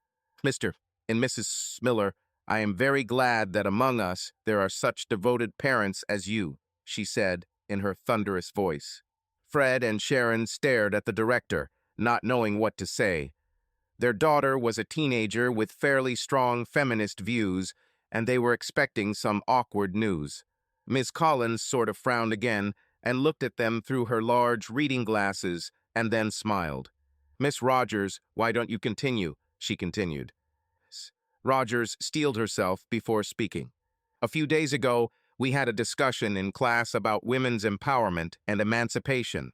Mr. and Mrs. Miller, I am very glad that among us there are such devoted parents as you, she said in her thunderous voice. Fred and Sharon stared at the director, not knowing what to say. Their daughter was a teenager with fairly strong feminist views, and they were expecting some awkward news. Miss Collins sort of frowned again and looked at them through her large reading glasses and then smiled. Miss Rogers, why don't you continue? She continued. Rogers steeled herself before speaking. A few days ago, we had a discussion in class about women's empowerment and emancipation.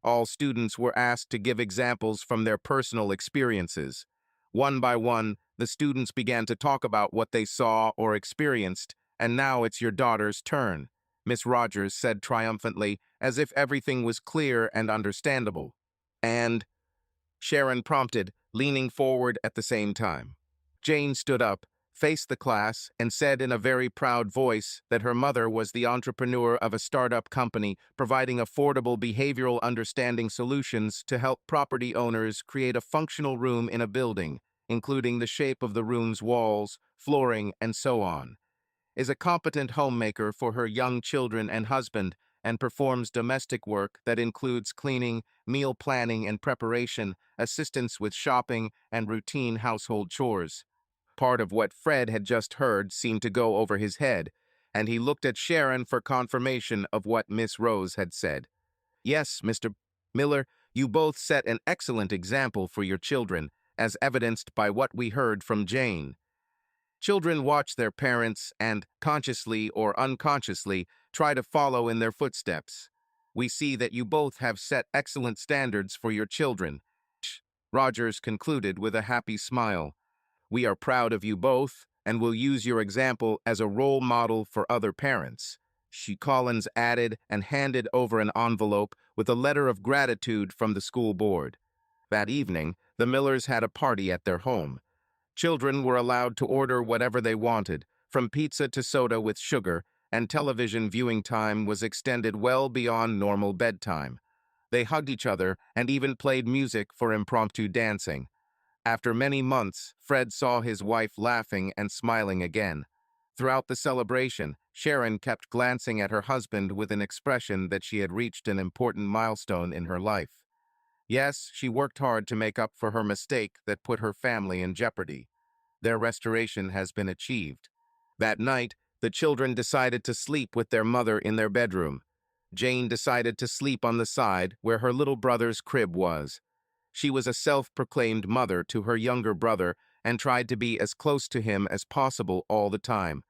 All students were asked to give examples from their personal experiences. One by one, the students began to talk about what they saw or experienced, and now it's your daughter's turn, Miss Rogers said triumphantly, as if everything was clear and understandable. And Sharon prompted, leaning forward at the same time. Jane stood up, faced the class, and said in a very proud voice that her mother was the entrepreneur of a startup company providing affordable behavioral understanding solutions to help property owners create a functional room in a building, including the shape of the room's walls, flooring, and so on. Is a competent homemaker for her young children and husband, and performs domestic work that includes cleaning, meal planning and preparation, assistance with shopping, and routine household chores. Part of what Fred had just heard seemed to go over his head, and he looked at Sharon for confirmation of what Miss Rose had said. Yes, Mr. Miller, you both set an excellent example for your children, as evidenced by what we heard from Jane. Children watch their parents and, consciously or unconsciously, try to follow in their footsteps. We see that you both have set excellent standards for your children. Rogers concluded with a happy smile. We are proud of you both and will use your example as a role model for other parents. She Collins added and handed over an envelope with a letter of gratitude from the school board. That evening, the Millers had a party at their home. Children were allowed to order whatever they wanted, from pizza to soda with sugar, and television viewing time was extended well beyond normal bedtime. They hugged each other and even played music for impromptu dancing. After many months, Fred saw his wife laughing and smiling again. Throughout the celebration, Sharon kept glancing at her husband with an expression that she had reached an important milestone in her life. Yes, she worked hard to make up for her mistake that put her family in jeopardy. Their restoration has been achieved. That night, the children decided to sleep with their mother in their bedroom. Jane decided to sleep on the side where her little brother's crib was. She was a self-proclaimed mother to her younger brother and tried to be as close to him as possible all the time.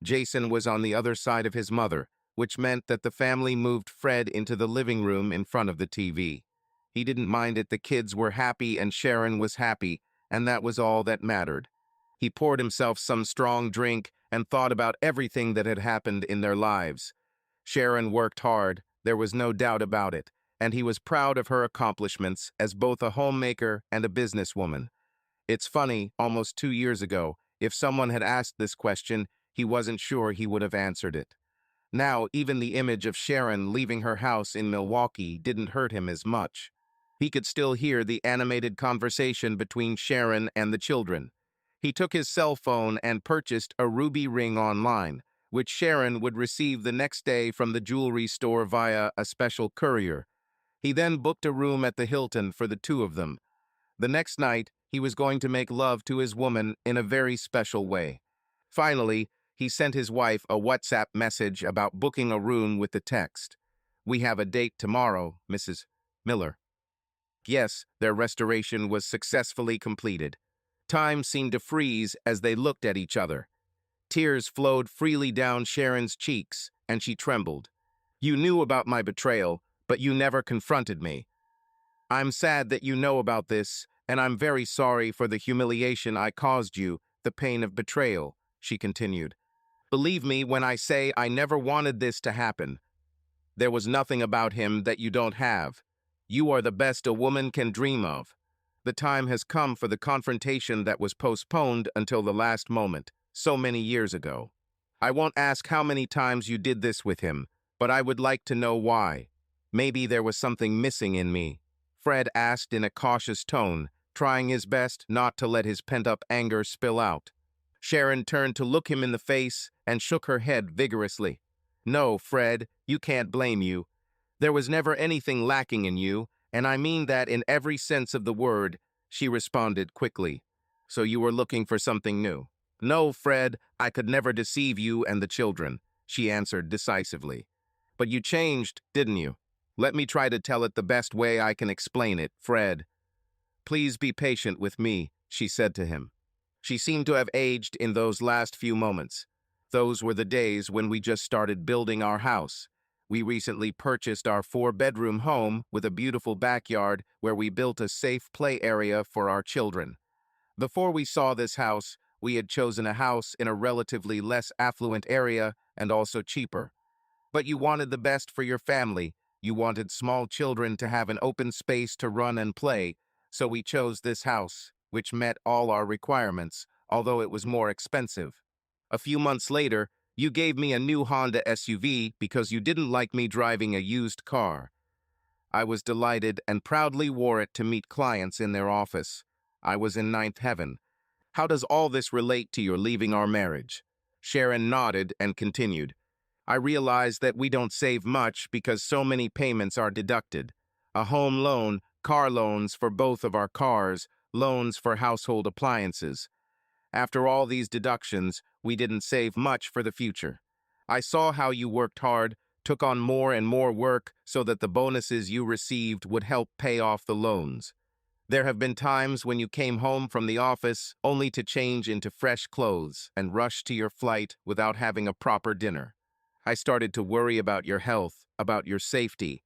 Jason was on the other side of his mother, which meant that the family moved Fred into the living room in front of the TV. He didn't mind it. The kids were happy and Sharon was happy, and that was all that mattered. He poured himself some strong drink and thought about everything that had happened in their lives. Sharon worked hard, there was no doubt about it, and he was proud of her accomplishments as both a homemaker and a businesswoman. It's funny, almost 2 years ago, if someone had asked this question, he wasn't sure he would have answered it. Now, even the image of Sharon leaving her house in Milwaukee didn't hurt him as much. He could still hear the animated conversation between Sharon and the children. He took his cell phone and purchased a ruby ring online, which Sharon would receive the next day from the jewelry store via a special courier. He then booked a room at the Hilton for the two of them. The next night, he was going to make love to his woman in a very special way. Finally, he sent his wife a WhatsApp message about booking a room with the text, "We have a date tomorrow, Mrs. Miller." Yes, their restoration was successfully completed. Time seemed to freeze as they looked at each other. Tears flowed freely down Sharon's cheeks, and she trembled. "You knew about my betrayal, but you never confronted me. I'm sad that you know about this, and I'm very sorry for the humiliation I caused you, the pain of betrayal," she continued. "Believe me when I say I never wanted this to happen. There was nothing about him that you don't have. You are the best a woman can dream of. The time has come for the confrontation that was postponed until the last moment, so many years ago. I won't ask how many times you did this with him, but I would like to know why. Maybe there was something missing in me," Fred asked in a cautious tone, trying his best not to let his pent-up anger spill out. Sharon turned to look him in the face and shook her head vigorously. "No, Fred, you can't blame you. There was never anything lacking in you, and I mean that in every sense of the word," she responded quickly. "So you were looking for something new?" "No, Fred, I could never deceive you and the children," she answered decisively. "But you changed, didn't you? Let me try to tell it the best way I can explain it, Fred. Please be patient with me," she said to him. She seemed to have aged in those last few moments. Those were the days when we just started building our house. We recently purchased our 4-bedroom home with a beautiful backyard where we built a safe play area for our children. Before we saw this house, we had chosen a house in a relatively less affluent area and also cheaper. But you wanted the best for your family. You wanted small children to have an open space to run and play, so we chose this house, which met all our requirements, although it was more expensive. A few months later, you gave me a new Honda SUV because you didn't like me driving a used car. I was delighted and proudly wore it to meet clients in their office. I was in ninth heaven. How does all this relate to your leaving our marriage?" Sharon nodded and continued. "I realize that we don't save much because so many payments are deducted. A home loan, car loans for both of our cars, loans for household appliances. After all these deductions, we didn't save much for the future. I saw how you worked hard, took on more and more work so that the bonuses you received would help pay off the loans. There have been times when you came home from the office only to change into fresh clothes and rush to your flight without having a proper dinner. I started to worry about your health, about your safety.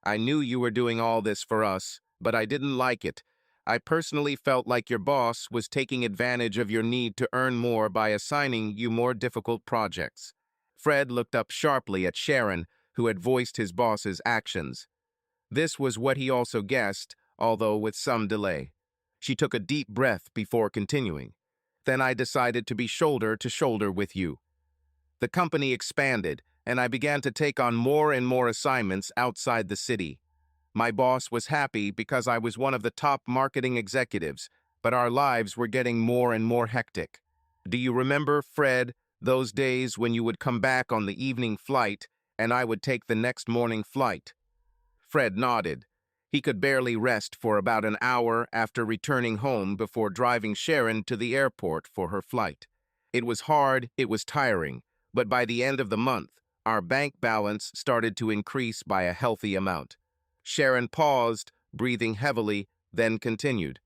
I knew you were doing all this for us, but I didn't like it. I personally felt like your boss was taking advantage of your need to earn more by assigning you more difficult projects." Fred looked up sharply at Sharon, who had voiced his boss's actions. This was what he also guessed, although with some delay. She took a deep breath before continuing. "Then I decided to be shoulder to shoulder with you. The company expanded, and I began to take on more and more assignments outside the city. My boss was happy because I was one of the top marketing executives, but our lives were getting more and more hectic. Do you remember, Fred, those days when you would come back on the evening flight and I would take the next morning flight?" Fred nodded. He could barely rest for about an hour after returning home before driving Sharon to the airport for her flight. It was hard, it was tiring, but by the end of the month, our bank balance started to increase by a healthy amount. Sharon paused, breathing heavily, then continued.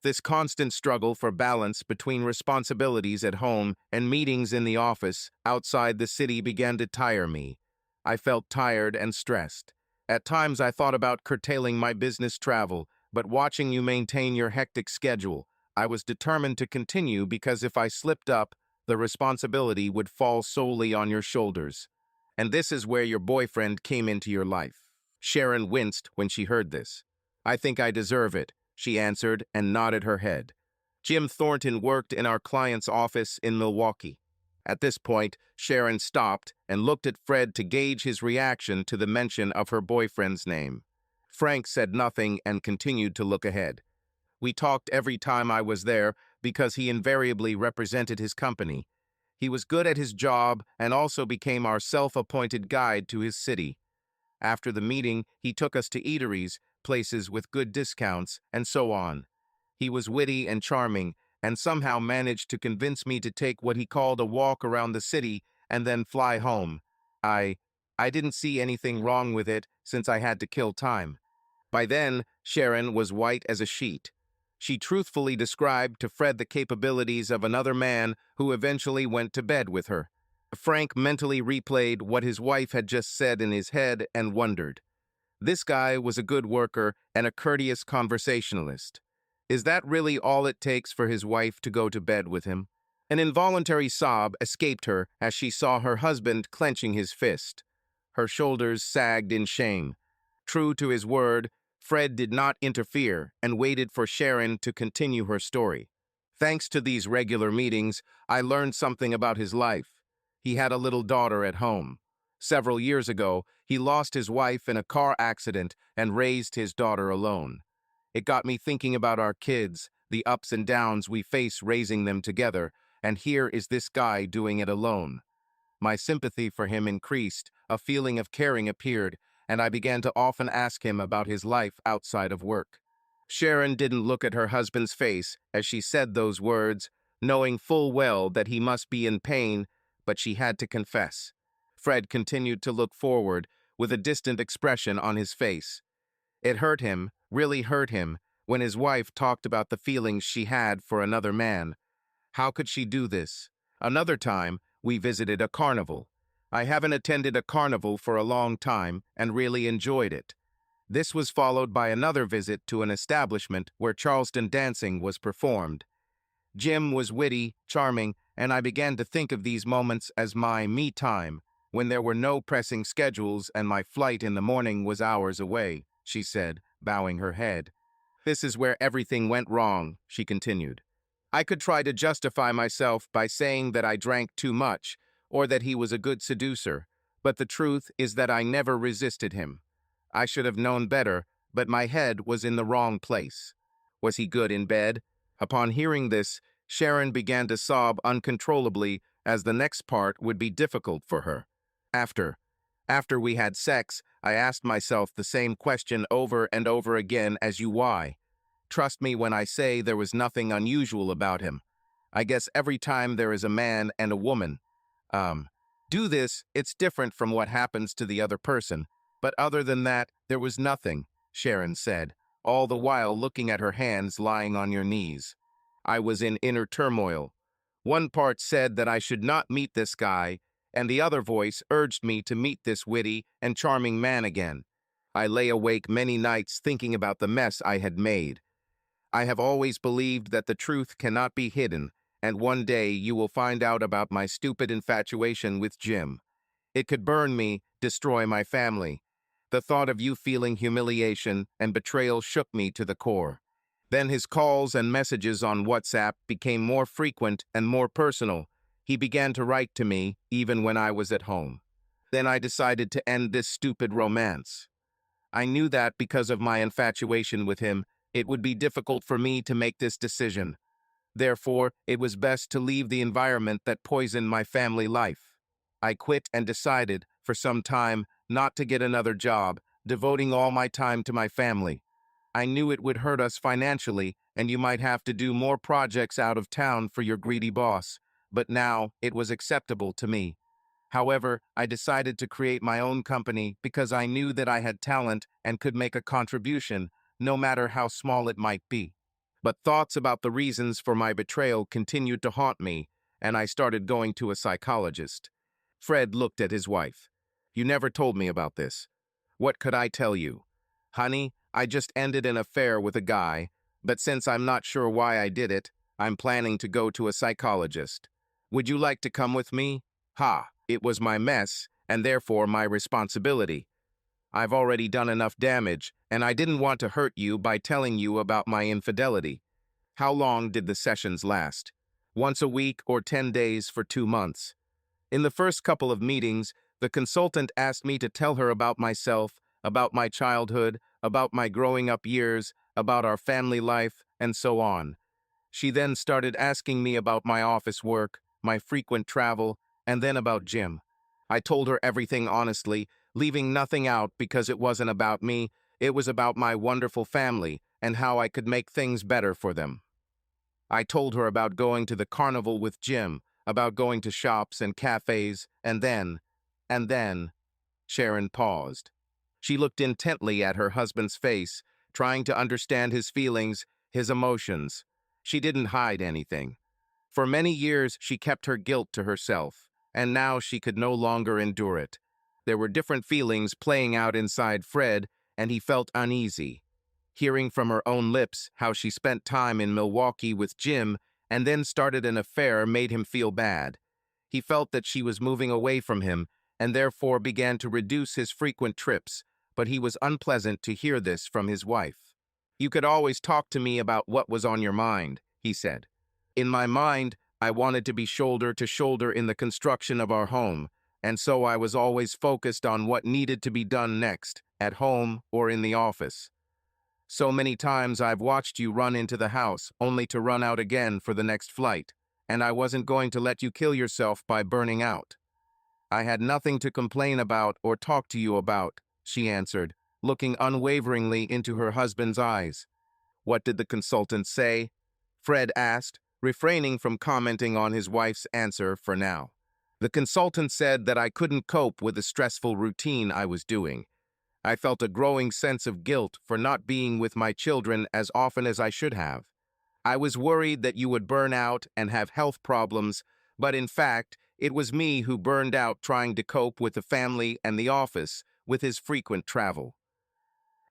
"This constant struggle for balance between responsibilities at home and meetings in the office outside the city began to tire me. I felt tired and stressed. At times I thought about curtailing my business travel, but watching you maintain your hectic schedule, I was determined to continue because if I slipped up, the responsibility would fall solely on your shoulders. And this is where your boyfriend came into your life." Sharon winced when she heard this. "I think I deserve it," she answered and nodded her head. "Jim Thornton worked in our client's office in Milwaukee. At this point, Sharon stopped and looked at Fred to gauge his reaction to the mention of her boyfriend's name. Frank said nothing and continued to look ahead. We talked every time I was there because he invariably represented his company. He was good at his job and also became our self-appointed guide to his city. After the meeting, he took us to eateries, places with good discounts, and so on. He was witty and charming, and somehow managed to convince me to take what he called a walk around the city and then fly home. I I didn't see anything wrong with it since I had to kill time. By then, Sharon was white as a sheet. She truthfully described to Fred the capabilities of another man who eventually went to bed with her. Frank mentally replayed what his wife had just said in his head and wondered. This guy was a good worker and a courteous conversationalist. Is that really all it takes for his wife to go to bed with him? An involuntary sob escaped her as she saw her husband clenching his fist. Her shoulders sagged in shame. True to his word, Fred did not interfere and waited for Sharon to continue her story. Thanks to these regular meetings, I learned something about his life. He had a little daughter at home. Several years ago, he lost his wife in a car accident and raised his daughter alone. It got me thinking about our kids, the ups and downs we face raising them together, and here is this guy doing it alone. My sympathy for him increased, a feeling of caring appeared, and I began to often ask him about his life outside of work. Sharon didn't look at her husband's face as she said those words, knowing full well that he must be in pain, but she had to confess. Fred continued to look forward, with a distant expression on his face. It hurt him, really hurt him, when his wife talked about the feelings she had for another man. How could she do this? Another time, we visited a carnival. I haven't attended a carnival for a long time and really enjoyed it. This was followed by another visit to an establishment where Charleston dancing was performed. Jim was witty, charming, and I began to think of these moments as my me time, when there were no pressing schedules and my flight in the morning was hours away, she said, bowing her head. This is where everything went wrong, she continued. I could try to justify myself by saying that I drank too much, or that he was a good seducer, but the truth is that I never resisted him. I should have known better, but my head was in the wrong place. Was he good in bed? Upon hearing this, Sharon began to sob uncontrollably, as the next part would be difficult for her. After we had sex, I asked myself the same question over and over again as you why. Trust me when I say there was nothing unusual about him. I guess every time there is a man and a woman, do this, it's different from what happens to the other person. But other than that, there was nothing, Sharon said, all the while looking at her hands lying on your knees. I was in inner turmoil. One part said that I should not meet this guy, and the other voice urged me to meet this witty and charming man again. I lay awake many nights thinking about the mess I had made. I have always believed that the truth cannot be hidden, and one day you will find out about my stupid infatuation with Jim. It could burn me, destroy my family. The thought of you feeling humiliation and betrayal shook me to the core. Then his calls and messages on WhatsApp became more frequent and more personal. He began to write to me, even when I was at home. Then I decided to end this stupid romance. I knew that because of my infatuation with him, it would be difficult for me to make this decision. Therefore, it was best to leave the environment that poisoned my family life. I quit and decided, for some time, not to get another job, devoting all my time to my family. I knew it would hurt us financially, and you might have to do more projects out of town for your greedy boss, but now it was acceptable to me. However, I decided to create my own company because I knew that I had talent and could make a contribution, no matter how small it might be. But thoughts about the reasons for my betrayal continued to haunt me, and I started going to a psychologist. Fred looked at his wife. You never told me about this. What could I tell you? Honey, I just ended an affair with a guy, but since I'm not sure why I did it, I'm planning to go to a psychologist. Would you like to come with me? It was my mess, and therefore my responsibility. I've already done enough damage, and I didn't want to hurt you by telling you about my infidelity. How long did the sessions last? once a week or 10 days for 2 months. In the first couple of meetings, the consultant asked me to tell her about myself, about my childhood, about my growing up years, about our family life, and so on. She then started asking me about my office work, my frequent travel, and then about Jim. I told her everything honestly, leaving nothing out because it wasn't about me, it was about my wonderful family and how I could make things better for them. I told her about going to the carnival with Jim, about going to shops and cafes, and then, Sharon paused. She looked intently at her husband's face, trying to understand his feelings, his emotions. She didn't hide anything. For many years, she kept her guilt to herself, and now she could no longer endure it. There were different feelings playing out inside Fred, and he felt uneasy. Hearing from her own lips how she spent time in Milwaukee with Jim and then started an affair made him feel bad. He felt that she was moving away from him and therefore began to reduce his frequent trips, but he was unpleasant to hear this from his wife. "You could always talk to me about what was on your mind," he said. "In my mind, I wanted to be shoulder to shoulder in the construction of our home, and so I was always focused on what needed to be done next, at home or in the office. So many times I've watched you run into the house, only to run out again for the next flight, and I wasn't going to let you kill yourself by burning out." "I had nothing to complain about or talk to you about," she answered, looking unwaveringly into her husband's eyes. "What did the consultant say?" Fred asked, refraining from commenting on his wife's answer for now. "The consultant said that I couldn't cope with the stressful routine I was doing. I felt a growing sense of guilt for not being with my children as often as I should have. I was worried that you would burn out and have health problems, but in fact, it was me who burned out trying to cope with the family and the office with his frequent travel."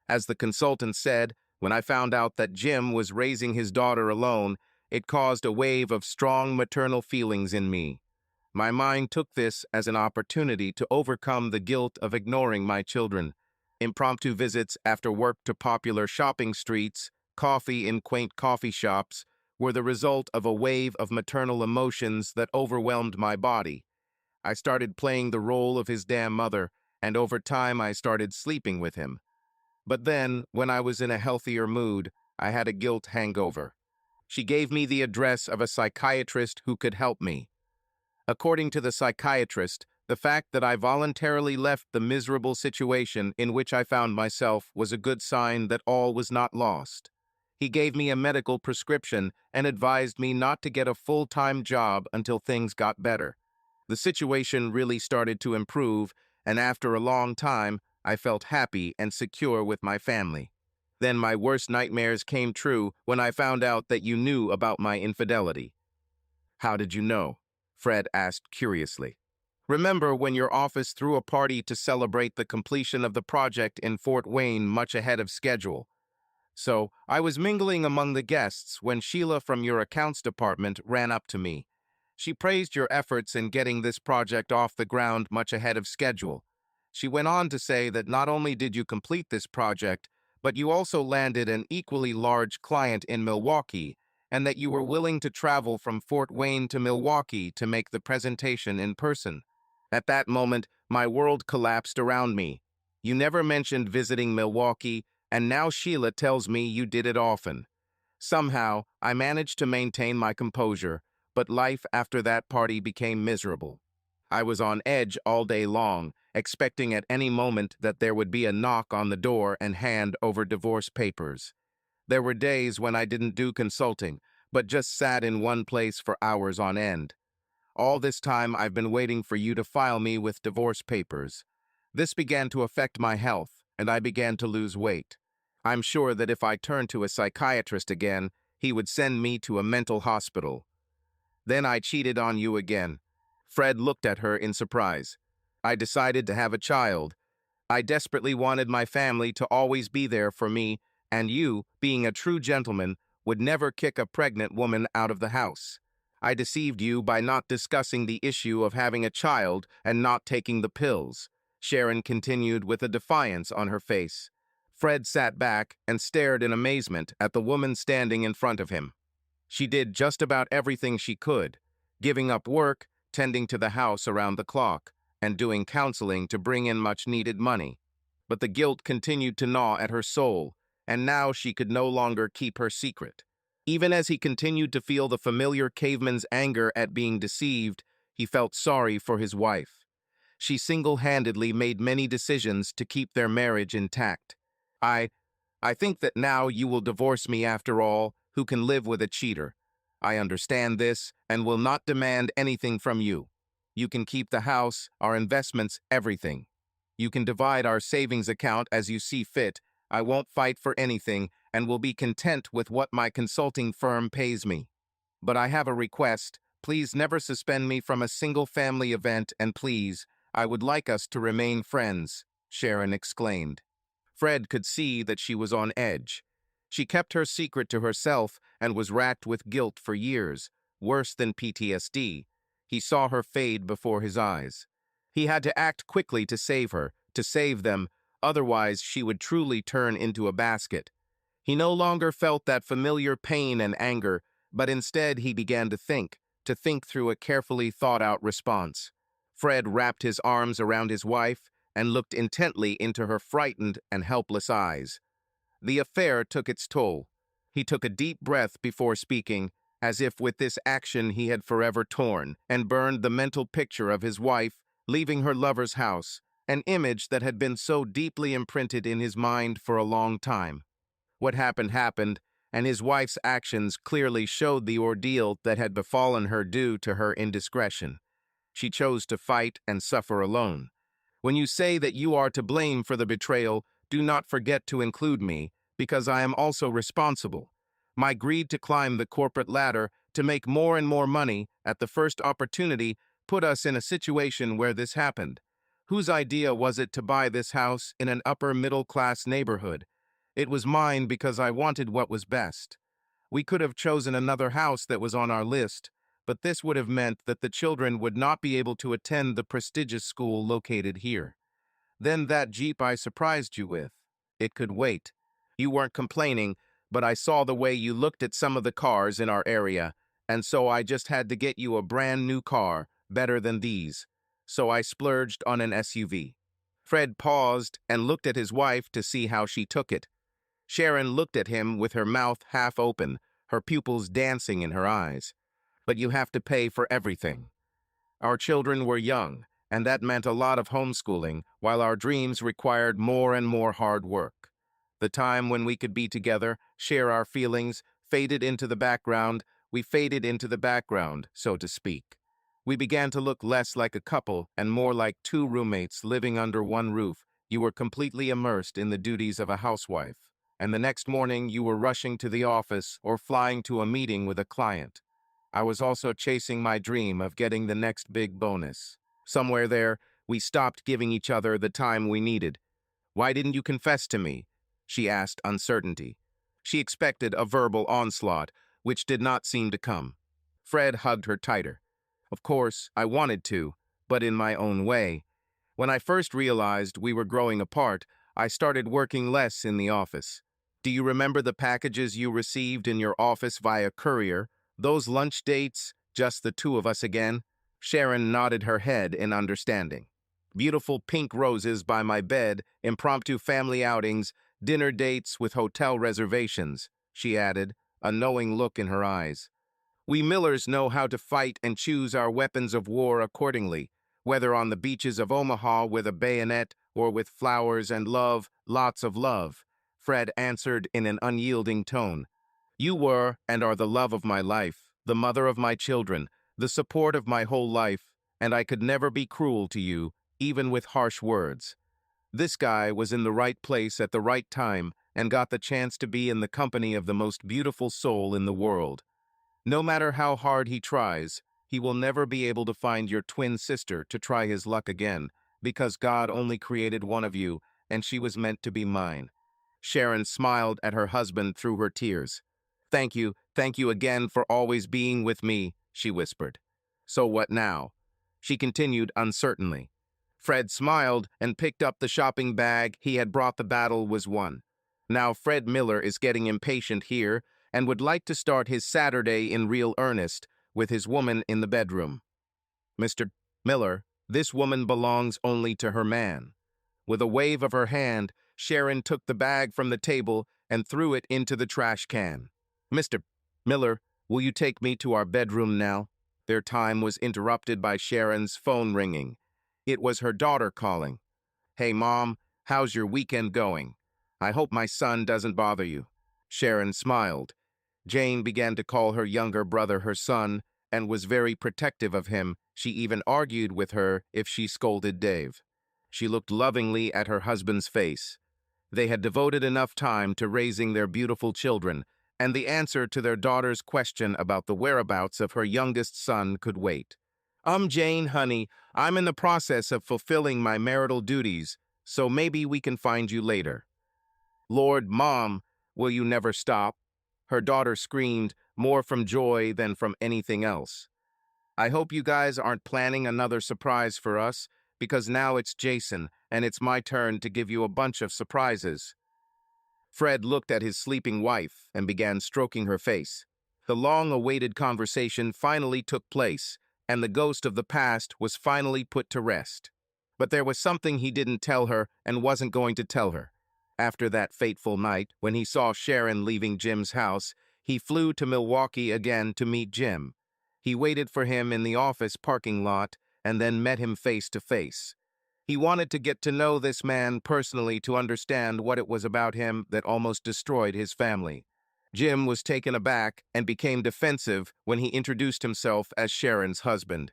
As the consultant said, when I found out that Jim was raising his daughter alone, it caused a wave of strong maternal feelings in me. My mind took this as an opportunity to overcome the guilt of ignoring my children. Impromptu visits after work to popular shopping streets, coffee in quaint coffee shops, were the result of a wave of maternal emotions that overwhelmed my body. I started playing the role of his damn mother, and over time I started sleeping with him. But then, when I was in a healthier mood, I had a guilt hangover. She gave me the address of a psychiatrist who could help me. According to the psychiatrist, the fact that I voluntarily left the miserable situation in which I found myself was a good sign that all was not lost. He gave me a medical prescription and advised me not to get a full-time job until things got better. The situation really started to improve, and after a long time, I felt happy and secure with my family. Then my worst nightmares came true when I found out that you knew about my infidelity. "How did you know?" Fred asked curiously. "Remember when your office threw a party to celebrate the completion of the project in Fort Wayne much ahead of schedule? So I was mingling among the guests when Sheila from your accounts department ran up to me. She praised your efforts in getting this project off the ground much ahead of schedule. She went on to say that not only did you complete this project, but you also landed an equally large client in Milwaukee, and that you were willing to travel from Fort Wayne to Milwaukee to make the presentation in person. At that moment, my world collapsed around me. You never mentioned visiting Milwaukee, and now Sheila tells me you did it often. Somehow, I managed to maintain my composure, but life after that party became miserable. I was on edge all day long, expecting at any moment that there would be a knock on the door and hand over divorce papers. There were days when I didn't do consulting, but just sat in one place for hours on end. All this time I've been waiting for you to file me with divorce papers. This began to affect my health, and I began to lose weight. I'm sure that if I turned to a psychiatrist again, he would send me to a mental hospital. Then I cheated on you again." Fred looked at her in surprise. "I decided to have a child. I desperately wanted my family to always be there for me, and you, being a true gentleman, would never kick a pregnant woman out of the house. I deceived you by not discussing the issue of having a child and not taking the pills," Sharon continued with a defiance on her face. Fred sat back and stared in amazement at the woman standing in front of him. She did just about everything she could, giving up work, tending to the house around the clock, and doing counseling to bring in much-needed money. But the guilt continued to gnaw at her soul, and now she could no longer keep her secret. Even as he continued to feel the familiar caveman's anger at being deceived, he felt sorry for his wife. She single-handedly made many decisions to keep their marriage intact. I think that now you will divorce me after all, who can live with a cheater. I understand this and will not demand anything from you. You can keep the house, our investments, everything. You can divide our savings account as you see fit. I won't fight for anything and will be content with what my consulting firm pays me. But I have a request. Please never suspend me from a single family event, and please, I would like us to remain friends, Sharon exclaimed. Fred could see that she was on edge. She kept her secret to herself and was racked with guilt for years, worse than PTSD. He saw her fade before his eyes. He had to act quickly to save her, to save them, otherwise she would truly turn into a basket. He no longer felt that familiar pain and anger, but instead he began to think through a carefully thought-out response. Fred wrapped his arms around his wife and looked intently into her frightened and helpless eyes. The affair took its toll. He took a deep breath before speaking, as if with this action he had forever torn and burned the mental picture of his wife leaving her lover's house, an image that had been so deeply imprinted in his mind for a long time. What happened happened, and his wife's actions clearly showed the ordeal that had befallen her due to her indiscretion. She chose to fight and suffer alone. When you say that you are to blame for the betrayal, do not forget to include me, because I am also responsible. My greed to climb the corporate ladder, to make more and more money at the first opportunity, put us in a situation where this happened. Whose idea was it to buy this house in an upper-middle-class neighborhood? It was mine because I wanted what was best. We could have chosen another house that was on our list, but this would have meant that the children would not be able to attend the prestigious school located here. Then that Jeep I surprised you with. It could wait. You weren't complaining, but I saw the way you looked at some of the cars in our area, and so I just had to get you a brand new car, better than these. So I splurged on an SUV. Fred paused and looked at his wife to see how she took it. Sharon looked at him with her mouth half open, her pupils dancing in her eyes. But you have to pay for everything. Our children were young, and that meant a lot of homeschooling, while our dreams required more and more hard work. The time when we could be together, share our feelings, faded into the background. We faded into the background, so to speak. We began to look less like a couple and more like two roommates living under one roof. You were completely immersed in the duties of a housewife, and the next morning you were rushing to the office or flying to a meeting with a client. I was also chasing my dream of getting the next big bonus. Somewhere there, we stopped giving each other the time we needed. Why didn't you confess to me? She asked, uncertainty. She expected a verbal onslaught, which did not seem to come. Fred hugged her tighter. Of course, I wanted to, but in my own way. When I first realized we were growing apart, I started working less in the office. Do you remember the packages you received in your office via courier? Those lunch dates, just the two of us again? Sharon nodded her head in understanding. Beautiful pink roses by my bed, impromptu family outings, dinner dates with hotel reservations, she added, a knowing look in her eyes. We Millers know how to fight and choose our weapons of war accordingly, whether on the beaches of Omaha with a bayonet or with flowers and love, lots of love, Fred answered in an unyielding tone. You were and are the love of my life, the mother of my children, the support of my whole life, and I could never be cruel to you, even with harsh words. This guy was in the right place at the right time and got the chance to be in the company of the most beautiful soul in the world. No matter how hard he tries, he will never be able to find your twin sister to try his luck again, because God only created one of you, and she was meant to be mine. Sharon smiled at her husband through her tears. Thank you again for always being with me, she whispered. So what now? She continued uncertainly. Fred smiled and picked up the shopping bag he had brought. The battle was won. Now Fred Miller is getting impatient here, and would like to start his Saturday in real earnest with his woman in the bedroom. Mr. Miller, this woman belongs only to her man. With a wave of her hand, Sharon took the bag from the table and threw it into the trash can. Mr. Miller, will you take me to our bedroom now? Their time was interrupted by Sharon's phone ringing. It was her daughter calling. Hey, Mom, how's your weekend going? I hope my son doesn't bother you. Sharon smiled. Jane began to call her younger brother her son and was very protective of him. She even argued with her if she scolded Dave. She looked lovingly at her husband's face. They had devoted enough time to raising their beautiful children, and the answer to their daughter's question about the whereabouts of her youngest son could wait. Jane, honey, I'm in the process of fulfilling my marital duties, so maybe we can find you later. Lord, Mom, will you never stop? Her daughter screamed, more from joy than from anything else. I hope you guys aren't planning another surprise for us, because now it's Jason, and it's my turn to give you a bunch of surprises. Fred looked at his sleeping wife and began stroking her face. The long-awaited conversation finally took place, and the ghost of the past was finally put to rest. But there was something he didn't tell her and wasn't going to tell her. After that fateful night, when he saw Sharon leaving Jim's house, he flew to Milwaukee again to meet Jim. He waited for him in the office parking lot and then met him face to face. He wanted to get to know this man personally to understand what it was about him that almost destroyed his family. Jim was taken aback and became defensive when he introduced himself as Sharon's husband.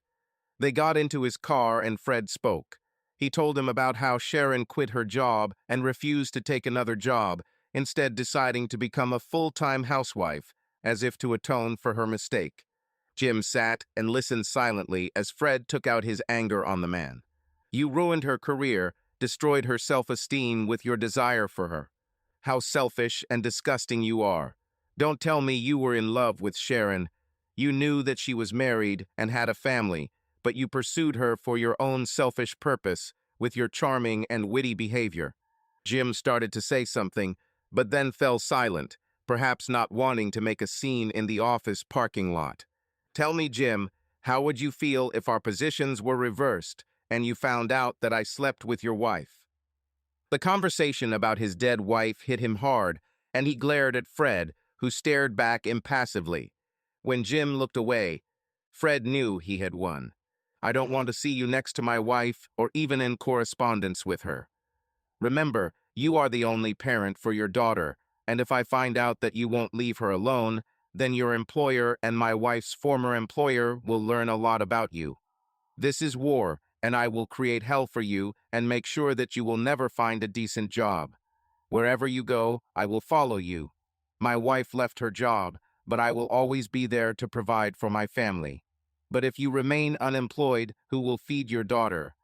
They got into his car and Fred spoke. He told him about how Sharon quit her job and refused to take another job, instead deciding to become a full-time housewife, as if to atone for her mistake. Jim sat and listened silently as Fred took out his anger on the man. You ruined her career, destroyed her self-esteem with your desire for her. How selfish and disgusting you are. Don't tell me you were in love with Sharon. You knew that she was married and had a family, but you pursued her for your own selfish purpose with your charming and witty behavior. Jim started to say something, but then fell silent, perhaps not wanting to make a scene in the office parking lot. Tell me, Jim, how would you feel if our positions were reversed and you found out that I slept with your wife? The conversation about his dead wife hit him hard, and he glared at Fred, who stared back impassively. When Jim looked away, Fred knew he had won. I don't want to see you next to my wife or even in correspondence with her. Remember, you are the only parent for your daughter, and if I find out that you won't leave her alone, then your employer and my wife's former employer will learn a lot about you. This is war, and I will create hell for you and make sure that you will never find a decent job. Wherever you go, I will follow you. My wife left her job, but I will always be there to provide for my family. But if you remain unemployed, who will feed your daughter?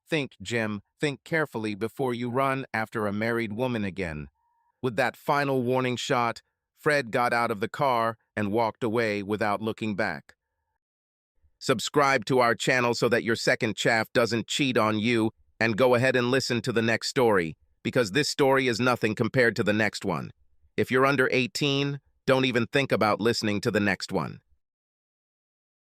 Think, Jim, think carefully before you run after a married woman again. With that final warning shot, Fred got out of the car and walked away without looking back. Subscribe to our channel so that your second chaff doesn't cheat on you, and go ahead and listen to the next story, because this story is nothing compared to the next one. If you're under 18, don't even think about listening to the next one.